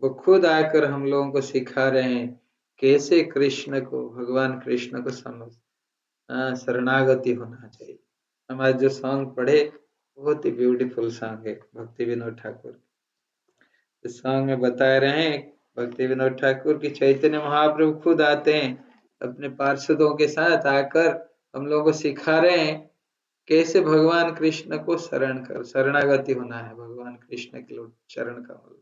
वो खुद आकर हम लोगों को सिखा रहे हैं कैसे कृष्ण को, भगवान कृष्ण को समझ, शरणागति होना चाहिए। हमारे जो सॉन्ग पढ़े, बहुत ही ब्यूटीफुल सॉन्ग है भक्ति विनोद ठाकुर। इस सॉन्ग में बता रहे हैं भक्ति विनोद ठाकुर की चैतन्य महाप्रभु खुद आते हैं अपने पार्षदों के साथ आकर, हम लोगों को सिखा रहे हैं कैसे भगवान कृष्ण को शरणागति होना है। भगवान कृष्ण के लोग चरण कमल।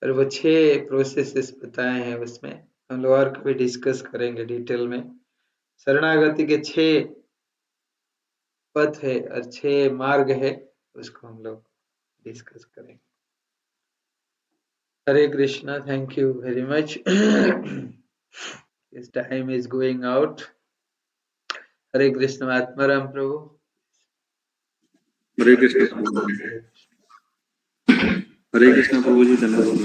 और वो 6 प्रोसेसेस बताए हैं, उसमें हम लोग और कभी डिस्कस करेंगे डिटेल में। शरणागति के 6 पथ है और 6 मार्ग है, उसको हम लोग डिस्कस करेंगे। Hare Krishna, thank you very much. This time is going out. Hare Krishna Atmaram prabhu. Hare Krishna prabhu ji, Hare Krishna prabhu ji, धन्यवाद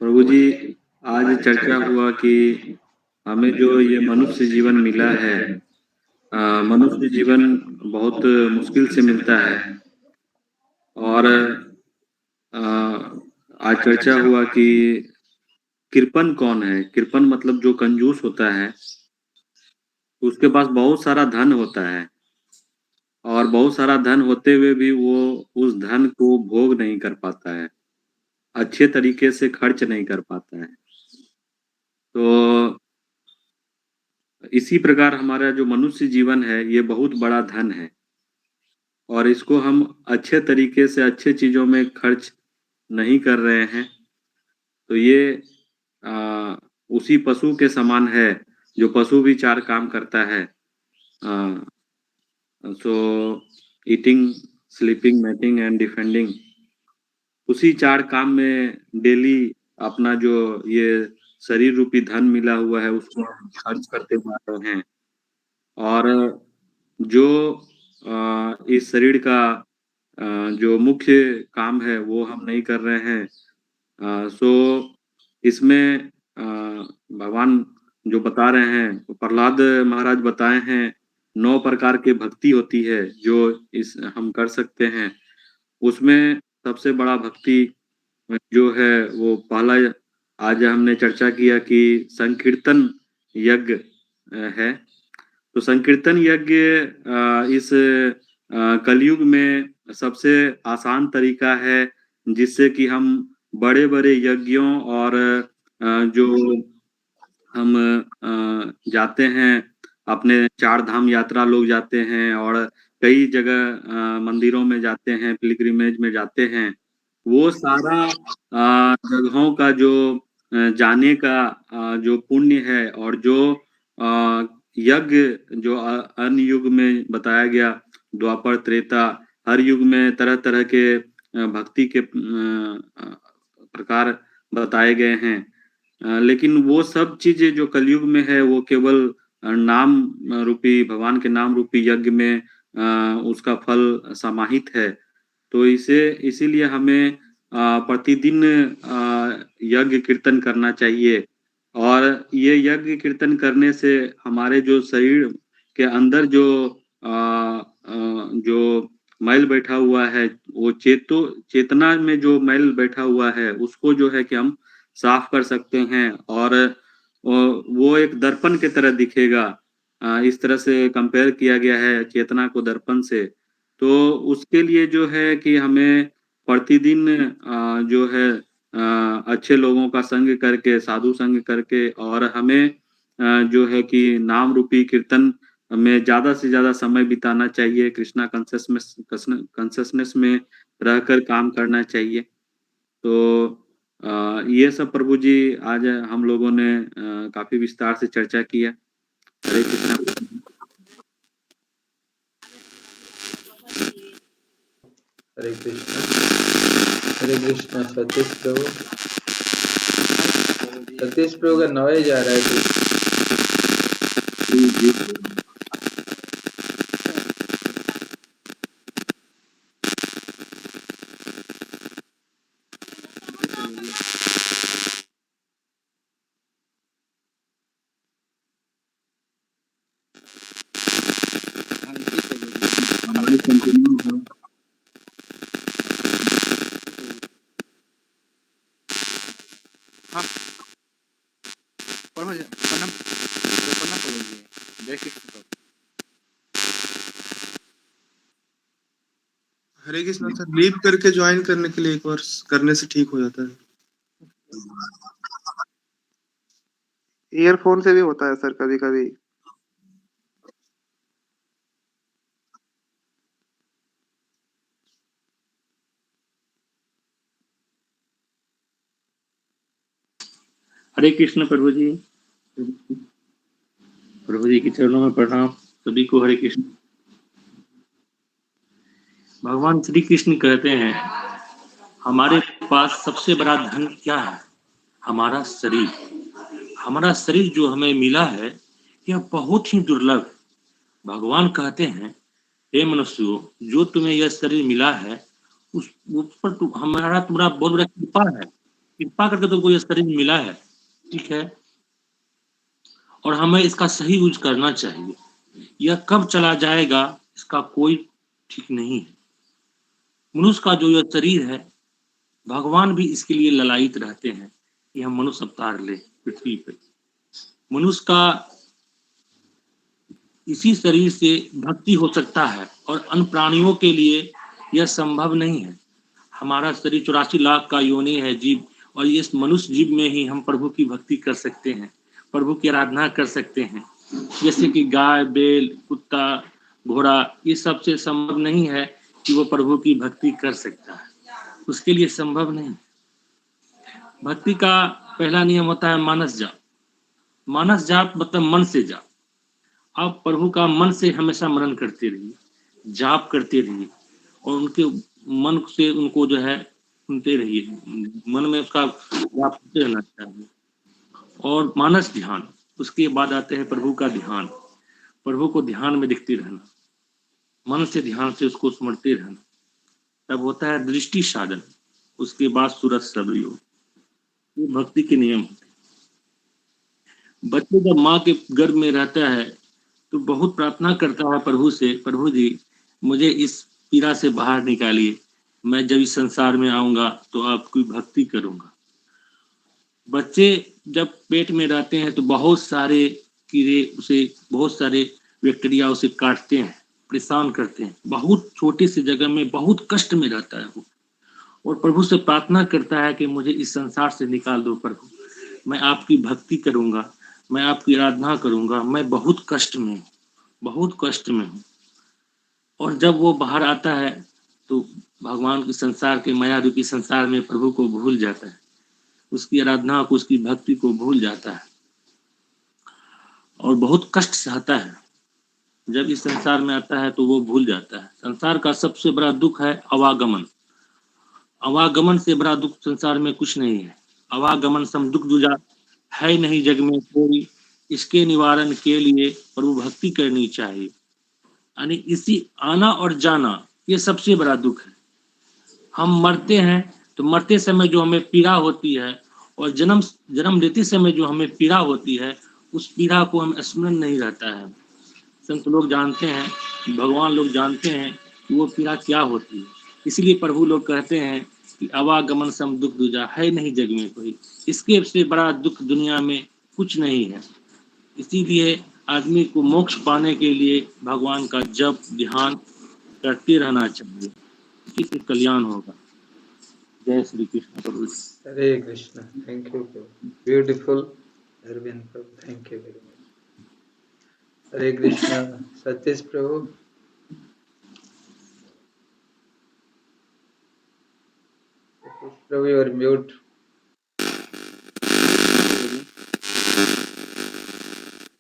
प्रभु जी। आज चर्चा हुआ कि हमें जो ये मनुष्य जीवन मिला है, मनुष्य जीवन बहुत मुश्किल से मिलता है। और आज चर्चा हुआ कि कृपण कौन है। कृपण मतलब जो कंजूस होता है, उसके पास बहुत सारा धन होता है, और बहुत सारा धन होते हुए भी वो उस धन को भोग नहीं कर पाता है, अच्छे तरीके से खर्च नहीं कर पाता है। तो इसी प्रकार हमारा जो मनुष्य जीवन है, ये बहुत बड़ा धन है, और इसको हम अच्छे तरीके से अच्छे चीजों में खर्च नहीं कर रहे हैं। तो ये उसी पशु के समान है, जो पशु भी 4 काम करता है। So eating, sleeping, mating and defending, उसी 4 काम में डेली अपना जो ये शरीर रूपी धन मिला हुआ है उसको खर्च करते जा रहे हैं। और जो इस शरीर का जो मुख्य काम है वो हम नहीं कर रहे हैं। सो इसमें भगवान जो बता रहे हैं, प्रहलाद महाराज बताए हैं 9 प्रकार के भक्ति होती है जो इस हम कर सकते हैं। उसमें सबसे बड़ा भक्ति जो है वो पहला आज हमने चर्चा किया कि संकीर्तन यज्ञ है। तो संकीर्तन यज्ञ इस कलयुग में सबसे आसान तरीका है जिससे कि हम बड़े-बड़े यज्ञों और जो हम जाते हैं अपने 4 धाम यात्रा लोग जाते हैं और कई जगह मंदिरों में जाते हैं, पिलग्रिमेज में जाते हैं। वो सारा जगहों का जो जाने का जो पुण्य है और जो यज्ञ जो अन्य युग में बताया गया, द्वापर, त्रेता, हर युग में तरह-तरह के भक्ति के प्रकार बताए गए हैं। लेकिन वो सब चीज़ें जो कलयुग में है वो केवल नाम रूपी भगवान के नाम रूपी यज्ञ में उसका फल समाहित है। तो इसीलिए हमें प्रतिदिन यज्ञ कीर्तन करना चाहिए और ये यज्ञ कीर्तन करने से हमारे जो शरीर के अंदर जो मैल बैठा हुआ है, वो चेतना में जो मैल बैठा हुआ है उसको जो है कि हम साफ कर सकते हैं और वो एक दर्पण की तरह दिखेगा। इस तरह से कंपेयर किया गया है चेतना को दर्पण से। तो उसके लिए जो है कि हमें प्रतिदिन जो है अच्छे लोगों का संग करके, साधु संग करके और हमें जो है कि नाम रूपी कीर्तन में ज़्यादा से ज़्यादा समय बिताना चाहिए, कृष्णा कॉन्शसनेस में रहकर काम करना चाहिए। तो ये सब प्रभु जी आज हम लोगों ने काफ़ी विस्तार से चर्चा किया। हरे कृष्णा। हरे कृष्णा। हरे कृष्णा। सतीश प्रभु, सतीश प्रभु का नवाई जा रहा है। हरे कृष्णा सर, लीव करके ज्वाइन करने के लिए एक बार करने से ठीक हो जाता है। ईयरफोन से भी होता है सर कभी कभी। हरे कृष्ण प्रभु जी। प्रभु जी के चरणों में प्रणाम। सभी को हरे कृष्ण। भगवान श्री कृष्ण कहते हैं हमारे पास सबसे बड़ा धन क्या है? हमारा शरीर। हमारा शरीर जो हमें मिला है यह बहुत ही दुर्लभ। भगवान कहते हैं हे मनुष्यों, जो तुम्हें यह शरीर मिला है उस पर हमारा तुम्हारा बहुत बड़ा कृपा है। कृपा करके तुमको यह शरीर मिला है, ठीक है, और हमें इसका सही यूज करना चाहिए। यह कब चला जाएगा इसका कोई ठीक नहीं है। मनुष्य का जो यह शरीर है, भगवान भी इसके लिए ललायित रहते हैं कि हम मनुष्य अवतार ले पृथ्वी पे। मनुष्य का इसी शरीर से भक्ति हो सकता है और अन्य प्राणियों के लिए यह संभव नहीं है। हमारा शरीर 84 लाख का योनि है जीव, और इस मनुष्य जीव में ही हम प्रभु की भक्ति कर सकते हैं, प्रभु की आराधना कर सकते हैं। जैसे कि गाय, बैल, कुत्ता, घोड़ा, ये सबसे संभव नहीं है कि वो प्रभु की भक्ति कर सकता है, उसके लिए संभव नहीं। भक्ति का पहला नियम होता है मानस जाप। मानस जाप मतलब मन से जाप। आप प्रभु का मन से हमेशा मनन करते रहिए, जाप करते रहिए और उनके मन से उनको जो है सुनते रहिए, मन में उसका जाप करते रहना चाहिए। और मानस ध्यान, उसके बाद आते हैं प्रभु का ध्यान। प्रभु को ध्यान में दिखते रहना, मन से ध्यान से उसको स्मरते रहना, तब होता है दृष्टि साधन। उसके बाद सूरज सर्वयोग, ये भक्ति के नियम होते हैं। बच्चे जब माँ के गर्भ में रहता है तो बहुत प्रार्थना करता है प्रभु से, प्रभु जी मुझे इस पीड़ा से बाहर निकालिए, मैं जब इस संसार में आऊंगा तो आपकी भक्ति करूंगा। बच्चे जब पेट में रहते हैं तो बहुत सारे कीड़े उसे, बहुत सारे बैक्टीरिया उसे काटते हैं, परेशान करते हैं, बहुत छोटी सी जगह में बहुत कष्ट में रहता है वो, और प्रभु से प्रार्थना करता है कि मुझे इस संसार से निकाल दो प्रभु, मैं आपकी भक्ति करूंगा, मैं आपकी आराधना करूंगा, मैं बहुत कष्ट में हूँ, बहुत कष्ट में हूँ। और जब वो बाहर आता है तो भगवान के संसार के माया रूपी संसार में प्रभु को भूल जाता है, उसकी आराधना को, उसकी भक्ति को भूल जाता है और बहुत कष्ट सहता है। जब इस संसार में आता है तो वो भूल जाता है। संसार का सबसे बड़ा दुख है अवागमन। अवागमन से बड़ा दुख संसार में कुछ नहीं है। अवागमन सम दुख दूजा है नहीं जग में कोई, इसके निवारण के लिए प्रभु भक्ति करनी चाहिए। यानी इसी आना और जाना, ये सबसे बड़ा दुख है। हम मरते हैं तो मरते समय जो हमें पीड़ा होती है और जन्म लेते समय जो हमें पीड़ा होती है, उस पीड़ा को हम स्मरण नहीं रहता है। संत लोग जानते हैं, भगवान लोग जानते हैं कि वो पीड़ा क्या होती है। इसलिए प्रभु लोग कहते हैं कि आवागमन सम दुख दूजा है नहीं जग में कोई, इसके से बड़ा दुख दुनिया में कुछ नहीं है। इसीलिए आदमी को मोक्ष पाने के लिए भगवान का जप ध्यान करते रहना चाहिए, इसी से कल्याण होगा। जय Shri Krishna prabhu. Hare Krishna. Thank you prabhu, beautiful Arvind prabhu, thank you very much. Hare Krishna Satish prabhu. Satish prabhu you are mute.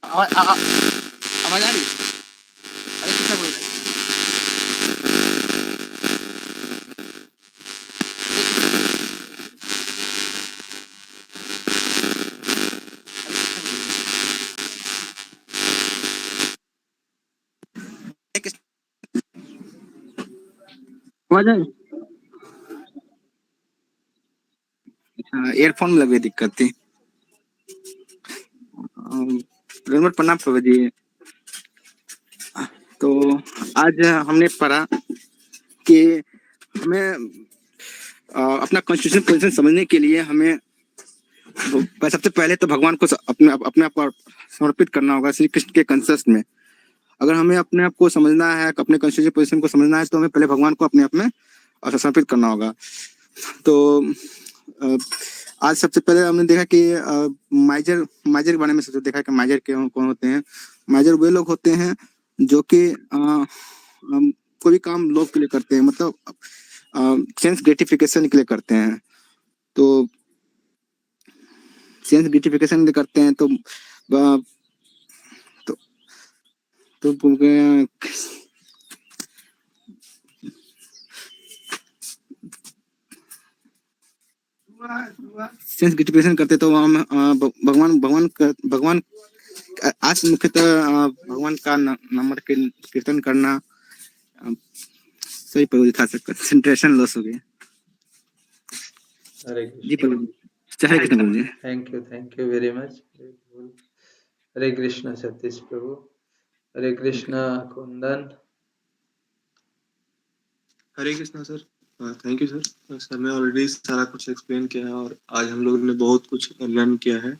आवाज आ रही है? अरे कितना बोल रहे हैं? आवाज आ रही? हाँ, ईयरफोन में लगे दिक्कत थी। प्रणाम प्रभु जी। तो आज हमने पढ़ा कि हमें अपना कॉन्स्टिट्यूशन पोजीशन समझने के लिए हमें सबसे पहले तो भगवान को अपने आप को समर्पित करना होगा श्री कृष्ण के कंसेप्ट में। अगर हमें अपने आप को समझना है, अपने कॉन्स्टिट्यूशन पोजीशन को समझना है, तो हमें पहले भगवान को अपने आप में समर्पित करना होगा। तो आज सबसे पहले हमने देखा कि माइजर के बारे में सबसे देखा कि माइजर कौन होते हैं। माइजर वे लोग होते हैं जो कि कोई भी काम लोग के लिए करते हैं, मतलब सेंस ग्रेटिफिकेशन के लिए करते हैं। तो सेंस ग्रेटिफिकेशन के लिए करते हैं तो सेंस ग्रेटिफिकेशन करते तो हम भगवान आज मुख्यतः भगवान का नाम कीर्तन करना सही प्रभु था, कंसंट्रेशन लॉस हो गया। हरे जी कृष्ण। प्रभु, चाहे Krishna prabhu ji. Thank you very much. Hare Krishna Satish prabhu. Hare Krishna Kundan. Hare Krishna sir. Thank you sir. Sir ने ऑलरेडी सारा कुछ एक्सप्लेन किया है और आज हम लोगों ने बहुत कुछ लर्न किया है,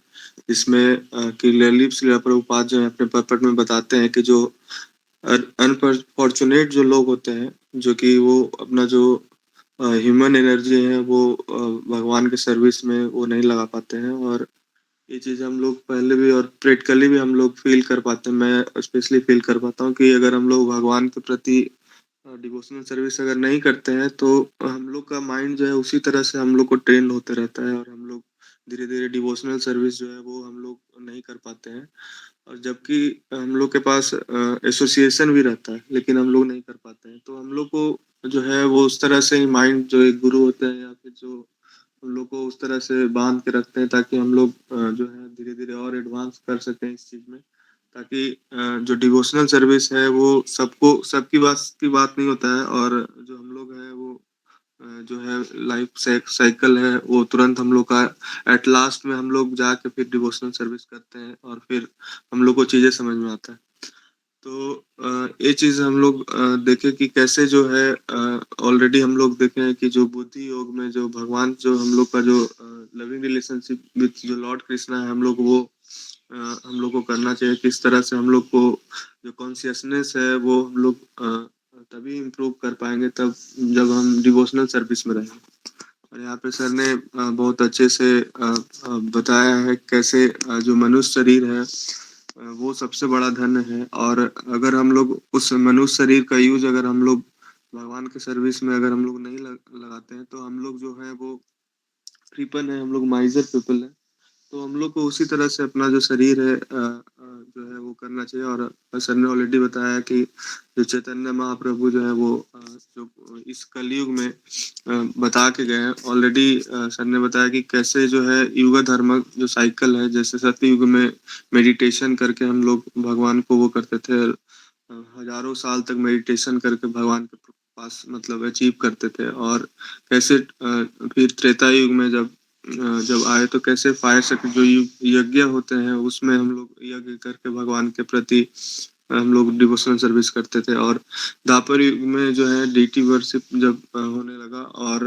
जिसमें क्लियरली श्रील प्रभुपाद जो है अपने परपट में बताते हैं कि जो अनफॉर्चुनेट जो लोग होते हैं, जो कि वो अपना जो ह्यूमन एनर्जी है वो भगवान के सर्विस में वो नहीं लगा पाते हैं। और ये चीज़ हम लोग पहले भी और प्रैक्टिकली भी हम लोग फील कर पाते हैं। मैं स्पेशली फील कर पाता हूँ कि अगर हम लोग भगवान के प्रति डिवोशनल सर्विस अगर नहीं करते हैं तो हम लोग का माइंड जो है उसी तरह से हम लोग को ट्रेन होते रहता है और हम लोग धीरे-धीरे डिवोशनल सर्विस जो है वो हम लोग नहीं कर पाते हैं। और जबकि हम लोग के पास एसोसिएशन भी रहता है, लेकिन हम लोग नहीं कर पाते हैं। तो हम लोग को जो है वो उस तरह से ही माइंड जो एक गुरु होते हैं या फिर जो हम लोग को उस तरह से बाँध के रखते हैं ताकि हम लोग जो है धीरे-धीरे और एडवांस कर सकें इस चीज़ में। ताकि जो डिवोशनल सर्विस है वो सबको सबकी बस की बात नहीं होता है और जो हम लोग हैं वो जो है लाइफ साइकिल है वो तुरंत हम लोग का एट लास्ट में हम लोग जाके फिर डिवोशनल सर्विस करते हैं और फिर हम लोग को चीज़ें समझ में आता है। तो ये चीज़ हम लोग देखें कि कैसे जो है ऑलरेडी हम लोग देखे हैं कि जो बुद्धि योग में जो भगवान जो हम लोग का जो लविंग रिलेशनशिप विथ जो लॉर्ड कृष्णा है हम लोग वो हम लोग को करना चाहिए। किस तरह से हम लोग को जो कॉन्शियसनेस है वो हम लोग तभी इम्प्रूव कर पाएँगे तब जब हम डिवोशनल सर्विस में रहेंगे। और यहाँ पे सर ने बहुत अच्छे से बताया है कैसे जो मनुष्य शरीर है वो सबसे बड़ा धन है और अगर हम लोग उस मनुष्य शरीर का यूज़ अगर हम लोग भगवान के सर्विस में अगर हम लोग नहीं लगाते हैं तो हम लोग जो है वो कृपण है, हम लोग माइज़र पीपल हैं। तो हम लोग को उसी तरह से अपना जो शरीर है जो है वो करना चाहिए और सर ने ऑलरेडी बताया कि जो चैतन्य महाप्रभु जो है वो जो इस कलयुग में बता के गए हैं ऑलरेडी सर ने बताया कि कैसे जो है युग धर्म जो साइकिल है जैसे सतयुग में मेडिटेशन करके हम लोग भगवान को वो करते थे हजारों साल तक मेडिटेशन करके भगवान के पास मतलब अचीव करते थे और कैसे फिर त्रेता युग में जब आए तो कैसे फायर शक्ति जो यज्ञ होते हैं उसमें हम लोग यज्ञ करके भगवान के प्रति हम लोग डिवोशनल सर्विस करते थे और द्वापर युग में जो है डीटी वर्शिप जब होने लगा और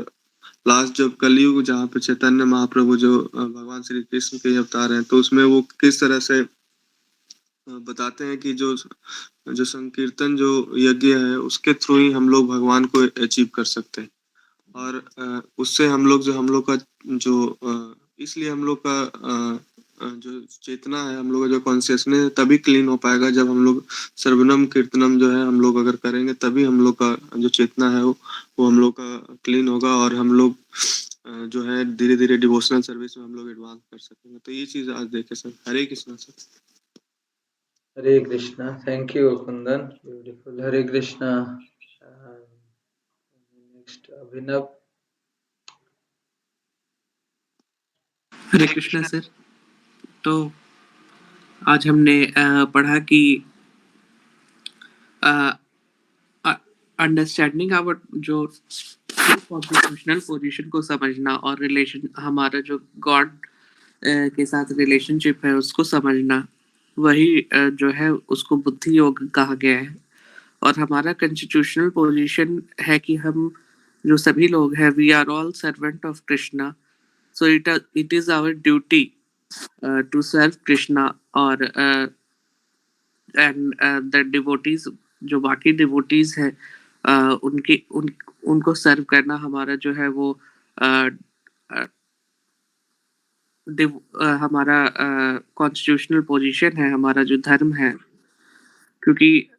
लास्ट जब कलयुग जहाँ पे चैतन्य महाप्रभु जो भगवान श्री कृष्ण के अवतार हैं तो उसमें वो किस तरह से बताते हैं कि जो जो संकीर्तन जो यज्ञ है उसके थ्रू ही हम लोग भगवान को अचीव कर सकते हैं और उससे हम लोग जो जो इसलिए हम लोग का जो चेतना है हम लोग का जो कॉन्शियसनेस है तभी क्लीन हो पाएगा जब हम लोग सर्वनम कीर्तनम जो है हम लोग अगर करेंगे तभी हम लोग का जो चेतना है वो हम लोग का क्लीन होगा और हम लोग जो है धीरे धीरे डिवोशनल सर्विस में हम लोग एडवांस कर सकेंगे। तो ये चीज़ आज देखे sir. Hare Krishna sir. Hare Krishna. Thank you Kundan, beautiful. Hare Krishna. Next Abhinav. Hare Krishna sir. तो आज हमने पढ़ा कि अंडरस्टैंडिंग आवर जो कॉन्स्टिट्यूशनल पोजीशन को समझना और रिलेशन हमारा जो गॉड के साथ रिलेशनशिप है उसको समझना, वही जो है उसको बुद्धि योग कहा गया है। और हमारा कॉन्स्टिट्यूशनल पोजीशन है कि हम जो सभी लोग हैं we are all servant of Krishna, so it is our duty to serve Krishna और एंड द डिवोटीज जो बाकी डिवोटीज हैं उनको सर्व करना हमारा जो है वो हमारा कॉन्स्टिट्यूशनल पोजीशन है, हमारा जो धर्म है। क्योंकि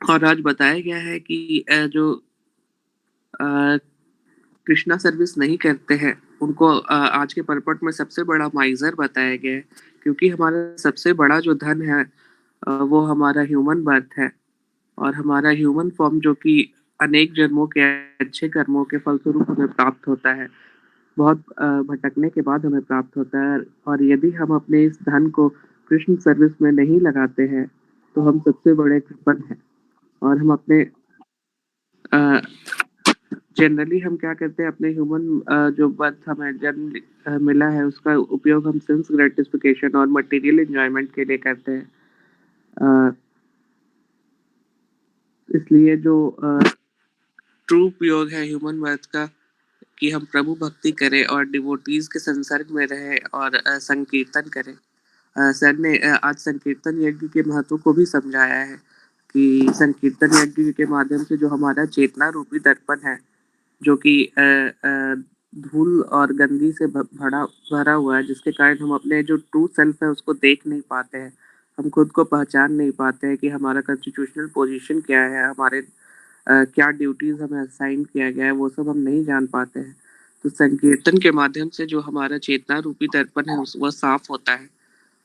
और आज बताया गया है कि जो कृष्णा सर्विस नहीं करते हैं उनको आज के परपट में सबसे बड़ा माइजर बताया गया है। क्योंकि हमारा सबसे बड़ा जो धन है वो हमारा ह्यूमन बर्थ है और हमारा ह्यूमन फॉर्म जो कि अनेक जन्मों के अच्छे कर्मों के फलस्वरूप हमें प्राप्त होता है, बहुत भटकने के बाद हमें प्राप्त होता है। और यदि हम अपने इस धन को कृष्ण सर्विस में नहीं लगाते हैं तो हम सबसे बड़े कृपण हैं। और हम अपने जनरली हम क्या करते हैं अपने ह्यूमन जो बर्थ हमें जन्म मिला है उसका उपयोग हम सेंस ग्रेटिफिकेशन और मटेरियल एंजॉयमेंट के लिए करते हैं। इसलिए जो ट्रू उपयोग है ह्यूमन बर्थ का कि हम प्रभु भक्ति करें और डिवोटीज के संसर्ग में रहें और संकीर्तन करें। सर ने आज संकीर्तन यज्ञ के महत्व को भी समझाया है कि संकीर्तन यज्ञ के माध्यम से जो हमारा चेतना रूपी दर्पण है जो कि धूल और गंदगी से भरा हुआ है, जिसके कारण हम अपने जो ट्रू सेल्फ है उसको देख नहीं पाते हैं, हम खुद को पहचान नहीं पाते हैं कि हमारा कॉन्स्टिट्यूशनल पोजीशन क्या है, हमारे क्या ड्यूटीज हमें असाइन किया गया है वो सब हम नहीं जान पाते हैं। तो संकीर्तन के माध्यम से जो हमारा चेतना रूपी दर्पण है वह साफ होता है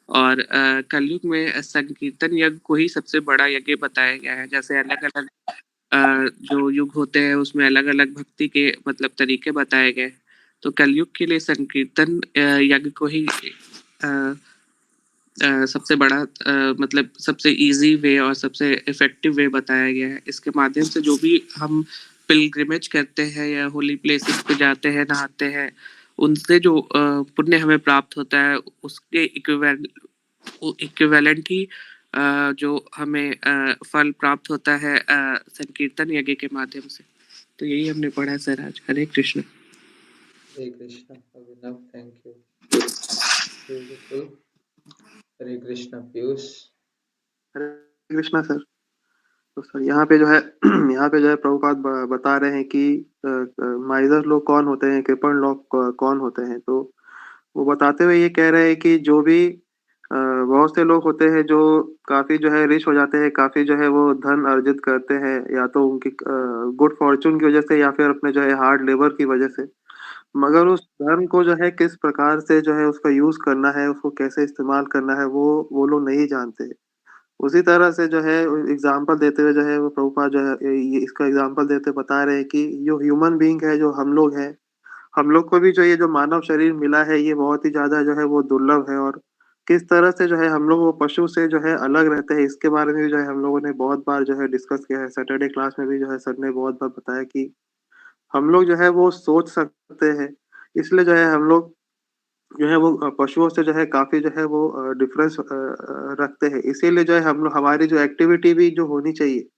और कलयुग में संकीर्तन यज्ञ को ही सबसे बड़ा यज्ञ बताया गया है। जैसे अलग अलग जो युग होते हैं उसमें अलग अलग भक्ति के मतलब तरीके बताए गए, तो कलयुग के लिए संकीर्तन यज्ञ को ही सबसे बड़ा मतलब सबसे इजी वे और सबसे इफेक्टिव वे बताया गया है। इसके माध्यम से जो भी हम पिलग्रिमेज करते हैं या होली प्लेसेस पे जाते हैं, नहाते हैं, उनसे जो पुण्य हमें प्राप्त होता है उसके इक्विवेलेंट ही जो हमें फल प्राप्त होता है संकीर्तन यज्ञ के माध्यम से। तो यही हमने पढ़ा सर आज। Hare Krishna. Hare Krishna Abhinav, thank you, beautiful. Hare Krishna Piyush. Hare Krishna sir. तो सर यहाँ पे जो है यहाँ पे जो है प्रभुपाद बता रहे हैं कि माइजर लोग कौन होते हैं, कृपण लोग कौन होते हैं। तो वो बताते हुए ये कह रहे हैं कि जो भी बहुत से लोग होते हैं जो काफी जो है रिच हो जाते हैं, काफी जो है वो धन अर्जित करते हैं, या तो उनकी गुड फॉर्चून की वजह से या फिर अपने जो है हार्ड लेबर की वजह से। मगर उस धन को जो है किस प्रकार से जो है उसका यूज करना है, उसको कैसे इस्तेमाल करना है, वो लोग नहीं जानते। उसी तरह से जो है एग्जाम्पल देते हुए जो है वो प्रभुपाद जो है ये इसका एग्जाम्पल देते बता रहे हैं कि जो ह्यूमन बीइंग है, जो हम लोग हैं, हम लोग को भी जो ये जो मानव शरीर मिला है ये बहुत ही ज्यादा जो है वो दुर्लभ है। और किस तरह से जो है हम लोग वो पशु से जो है अलग रहते हैं, इसके बारे में भी जो है हम लोगों ने बहुत बार जो है डिस्कस किया है। सैटरडे क्लास में भी जो है सर ने बहुत बार बताया कि हम लोग जो है वो सोच सकते हैं, इसलिए जो है हम लोग जो है वो पशुओं से जो है काफ़ी जो है वो डिफरेंस रखते हैं। इसीलिए जो है हम लोग हमारी जो एक्टिविटी भी जो होनी चाहिए,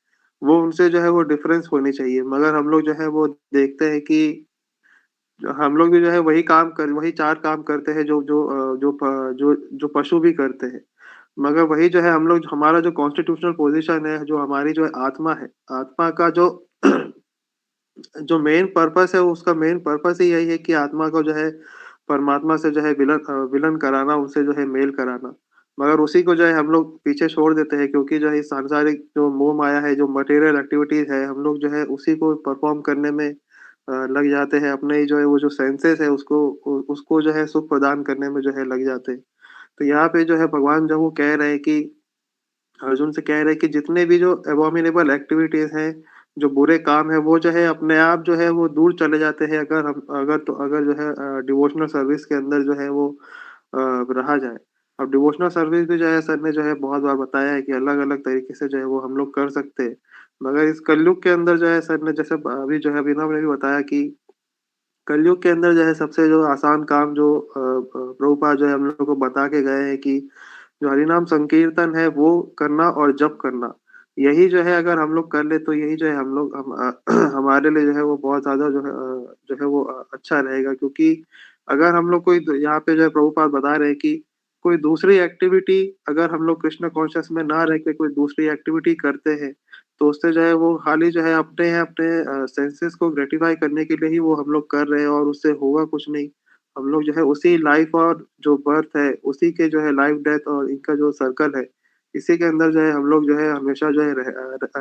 वो उनसे जो है वो डिफरेंस होनी चाहिए। मगर हम लोग जो है वो देखते हैं कि हम लोग भी जो है वही 4 काम करते हैं जो पशु भी करते हैं। मगर वही जो है हम लोग हमारा जो कॉन्स्टिट्यूशनल पोज़ीशन है, जो हमारी जो आत्मा है, आत्मा का जो जो मेन पर्पस है उसका मेन पर्पस ही यही है कि आत्मा को जो है परमात्मा से जो है विलन कराना, उनसे जो है मेल कराना। मगर उसी को जो है हम लोग पीछे छोड़ देते हैं, क्योंकि जो है सांसारिक जो मोह माया है, जो मटेरियल एक्टिविटीज है, हम लोग जो है उसी को परफॉर्म करने में लग जाते हैं। अपने ही जो है वो जो सेंसेस है उसको जो है सुख प्रदान करने में जो है लग जाते हैं। तो यहाँ पे जो है भगवान जो वो कह रहे हैं कि अर्जुन से कह रहे हैं कि जितने भी जो एबॉमिनेबल एक्टिविटीज हैं, जो बुरे काम है, वो जो है अपने आप जो है वो दूर चले जाते हैं अगर जो है डिवोशनल सर्विस के अंदर जो है वो रहा जाए। अब डिवोशनल सर्विस भी जो है सर ने जो है बहुत बार बताया है कि अलग अलग तरीके से जो है वो हम लोग कर सकते हैं। मगर इस कलयुग के अंदर जो है सर ने जैसे अभी जो है अभिनव ने भी बताया कि कलयुग के अंदर जो है सबसे जो आसान काम जो प्रभुपाद जो है हम लोग को बता के गए हैं कि जो हरिनाम संकीर्तन है वो करना और जप करना, यही जो है अगर हम लोग कर ले तो यही जो है हमारे लिए जो है वो बहुत ज़्यादा जो है वो अच्छा रहेगा। क्योंकि अगर हम लोग कोई यहाँ पे जो है प्रभुपाद बता रहे हैं कि कोई दूसरी एक्टिविटी, अगर हम लोग कृष्ण कॉन्शियस में ना रह के कोई दूसरी एक्टिविटी करते हैं, तो उससे जो है वो खाली जो है अपने सेंसेस को ग्रेटिफाई करने के लिए ही वो हम लोग कर रहे हैं, और उससे होगा कुछ नहीं। हम लोग जो है उसी लाइफ और जो बर्थ है, उसी के जो है लाइफ डेथ और इनका जो सर्कल है, इसी के अंदर जो है हम लोग जो है हमेशा जो है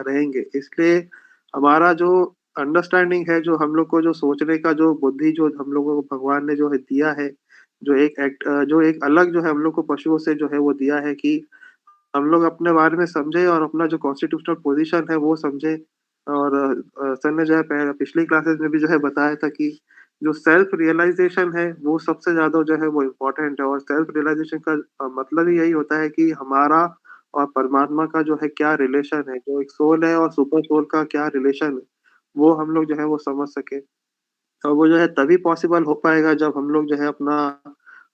रहेंगे। इसलिए हमारा जो अंडरस्टैंडिंग है, जो हम लोग को जो सोचने का जो बुद्धि जो हम लोगों को भगवान ने जो है दिया है, जो एक अलग जो है हम लोग को पशुओं से जो है वो दिया है कि हम लोग अपने बारे में समझे और अपना जो कॉन्स्टिट्यूशनल पोजीशन है वो समझे। और सर ने जो है पिछली क्लासेस में भी जो है बताया था कि जो सेल्फ रियलाइजेशन है वो सबसे ज्यादा जो है वो इम्पोर्टेंट है। और सेल्फ रियलाइजेशन का मतलब ही यही होता है कि हमारा और परमात्मा का जो है क्या रिलेशन है, जो एक सोल है और सुपर सोल का क्या रिलेशन है, वो हम लोग जो है वो समझ सके। और वो जो है तभी पॉसिबल हो पाएगा जब हम लोग जो है अपना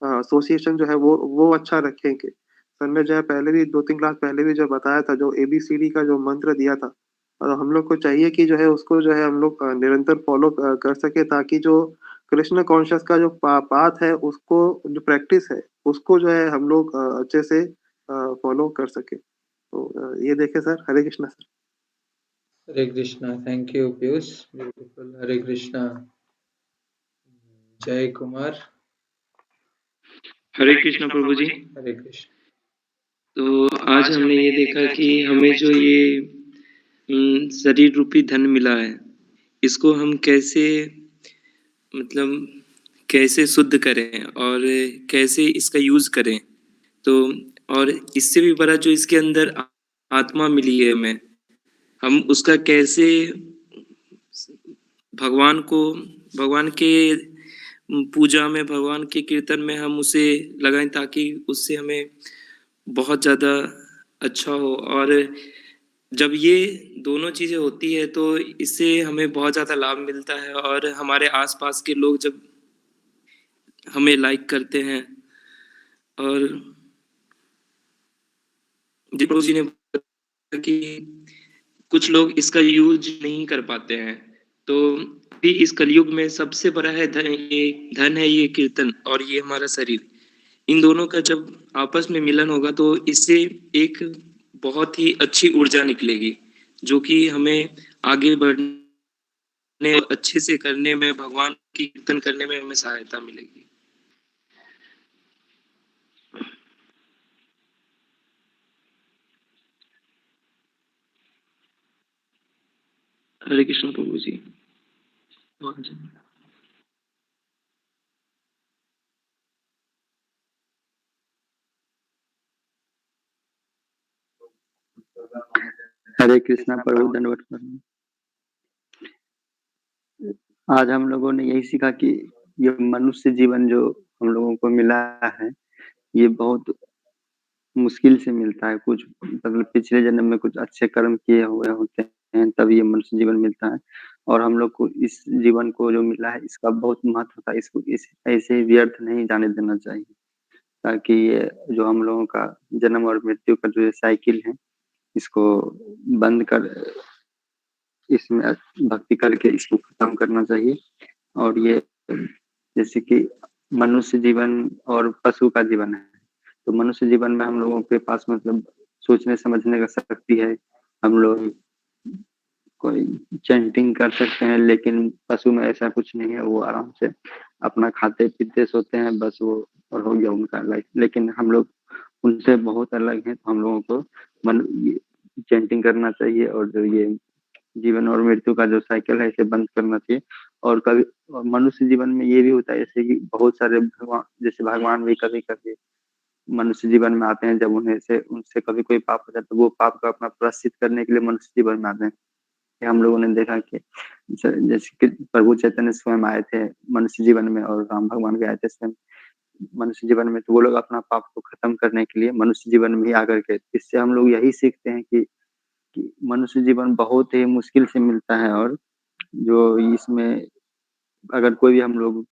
एसोसिएशन जो है वो अच्छा रखेंगे। सर ने जो है पहले भी 2-3 क्लास पहले भी जो बताया था, जो एबीसीडी का जो मंत्र दिया था, और हम लोग को चाहिए कि जो है उसको जो है हम लोग निरंतर फॉलो कर सके, ताकि जो कृष्ण कॉन्शियस का जो पाथ है, उसको जो प्रैक्टिस है उसको जो है हम लोग अच्छे से फॉलो कर सके। तो ये देखे sir. Hare Krishna sir. Hare Krishna, thank you Piyush, beautiful. Hare Krishna. Jai Kumar. हरे कृष्ण प्रभु जी। हरे कृष्ण। तो आज हमने ये देखा कि हमें जो ये शरीर रूपी धन मिला है, इसको हम कैसे मतलब कैसे शुद्ध करें और कैसे इसका यूज़ करें। तो और इससे भी बड़ा जो इसके अंदर आत्मा मिली है हमें, हम उसका कैसे भगवान के पूजा में, भगवान के कीर्तन में हम उसे लगाएँ ताकि उससे हमें बहुत ज़्यादा अच्छा हो। और जब ये दोनों चीज़ें होती है तो इससे हमें बहुत ज़्यादा लाभ मिलता है और हमारे आस-पास के लोग जब हमें लाइक करते हैं और दीपक जी ने बताया कि कुछ लोग इसका यूज़ नहीं कर पाते हैं, तो भी इस कलयुग में सबसे बड़ा है धन है ये कीर्तन और ये हमारा शरीर। इन दोनों का जब आपस में मिलन होगा तो इससे एक बहुत ही अच्छी ऊर्जा निकलेगी, जो कि हमें आगे बढ़ने अच्छे से करने में, भगवान की कीर्तन करने में हमें सहायता मिलेगी। हरे कृष्ण प्रभु जी। हरे कृष्णा प्रभु, दंडवत प्रणाम। आज हम लोगों ने यही सीखा कि ये मनुष्य जीवन जो हम लोगों को मिला है, ये बहुत मुश्किल से मिलता है। कुछ मतलब पिछले जन्म में कुछ अच्छे कर्म किए हुए होते हैं, तब ये मनुष्य जीवन मिलता है। और हम लोग को इस जीवन को जो मिला है, इसका बहुत महत्व होता है। इसको ऐसे ही व्यर्थ नहीं जाने देना चाहिए, ताकि ये जो हम लोगों का जन्म और मृत्यु का जो ये साइकिल है, इसको बंद कर इसमें भक्ति करके इसको खत्म करना चाहिए। और ये जैसे कि मनुष्य जीवन और पशु का जीवन है, तो मनुष्य जीवन में हम लोगों के पास मतलब सोचने समझने का शक्ति है। हम लोग कोई चैंटिंग कर सकते हैं, लेकिन पशु में ऐसा कुछ नहीं है। वो आराम से अपना खाते पीते सोते हैं, बस वो और हो गया उनका लाइफ। लेकिन हम लोग उनसे बहुत अलग हैं, तो हम लोगों को चैंटिंग करना चाहिए और जो ये जीवन और मृत्यु का जो साइकिल है, इसे बंद करना चाहिए। और कभी मनुष्य जीवन में ये भी होता है, जैसे कि बहुत सारे भगवान भी कभी कभी मनुष्य जीवन में आते हैं। जब उन्हें से उनसे कभी कोई पाप हो जाता है, तो वो पाप का अपना प्रायश्चित करने के लिए मनुष्य जीवन में आते हैं। हम लोगों ने देखा कि जैसे कि प्रभु चैतन्य स्वयं आए थे मनुष्य जीवन में, और राम भगवान भी आए थे स्वयं मनुष्य जीवन में। तो वो लोग अपना पाप को खत्म करने के लिए मनुष्य जीवन में ही आकर के, इससे हम लोग यही सीखते हैं कि मनुष्य जीवन बहुत ही मुश्किल से मिलता है। और जो इसमें अगर कोई भी हम लोग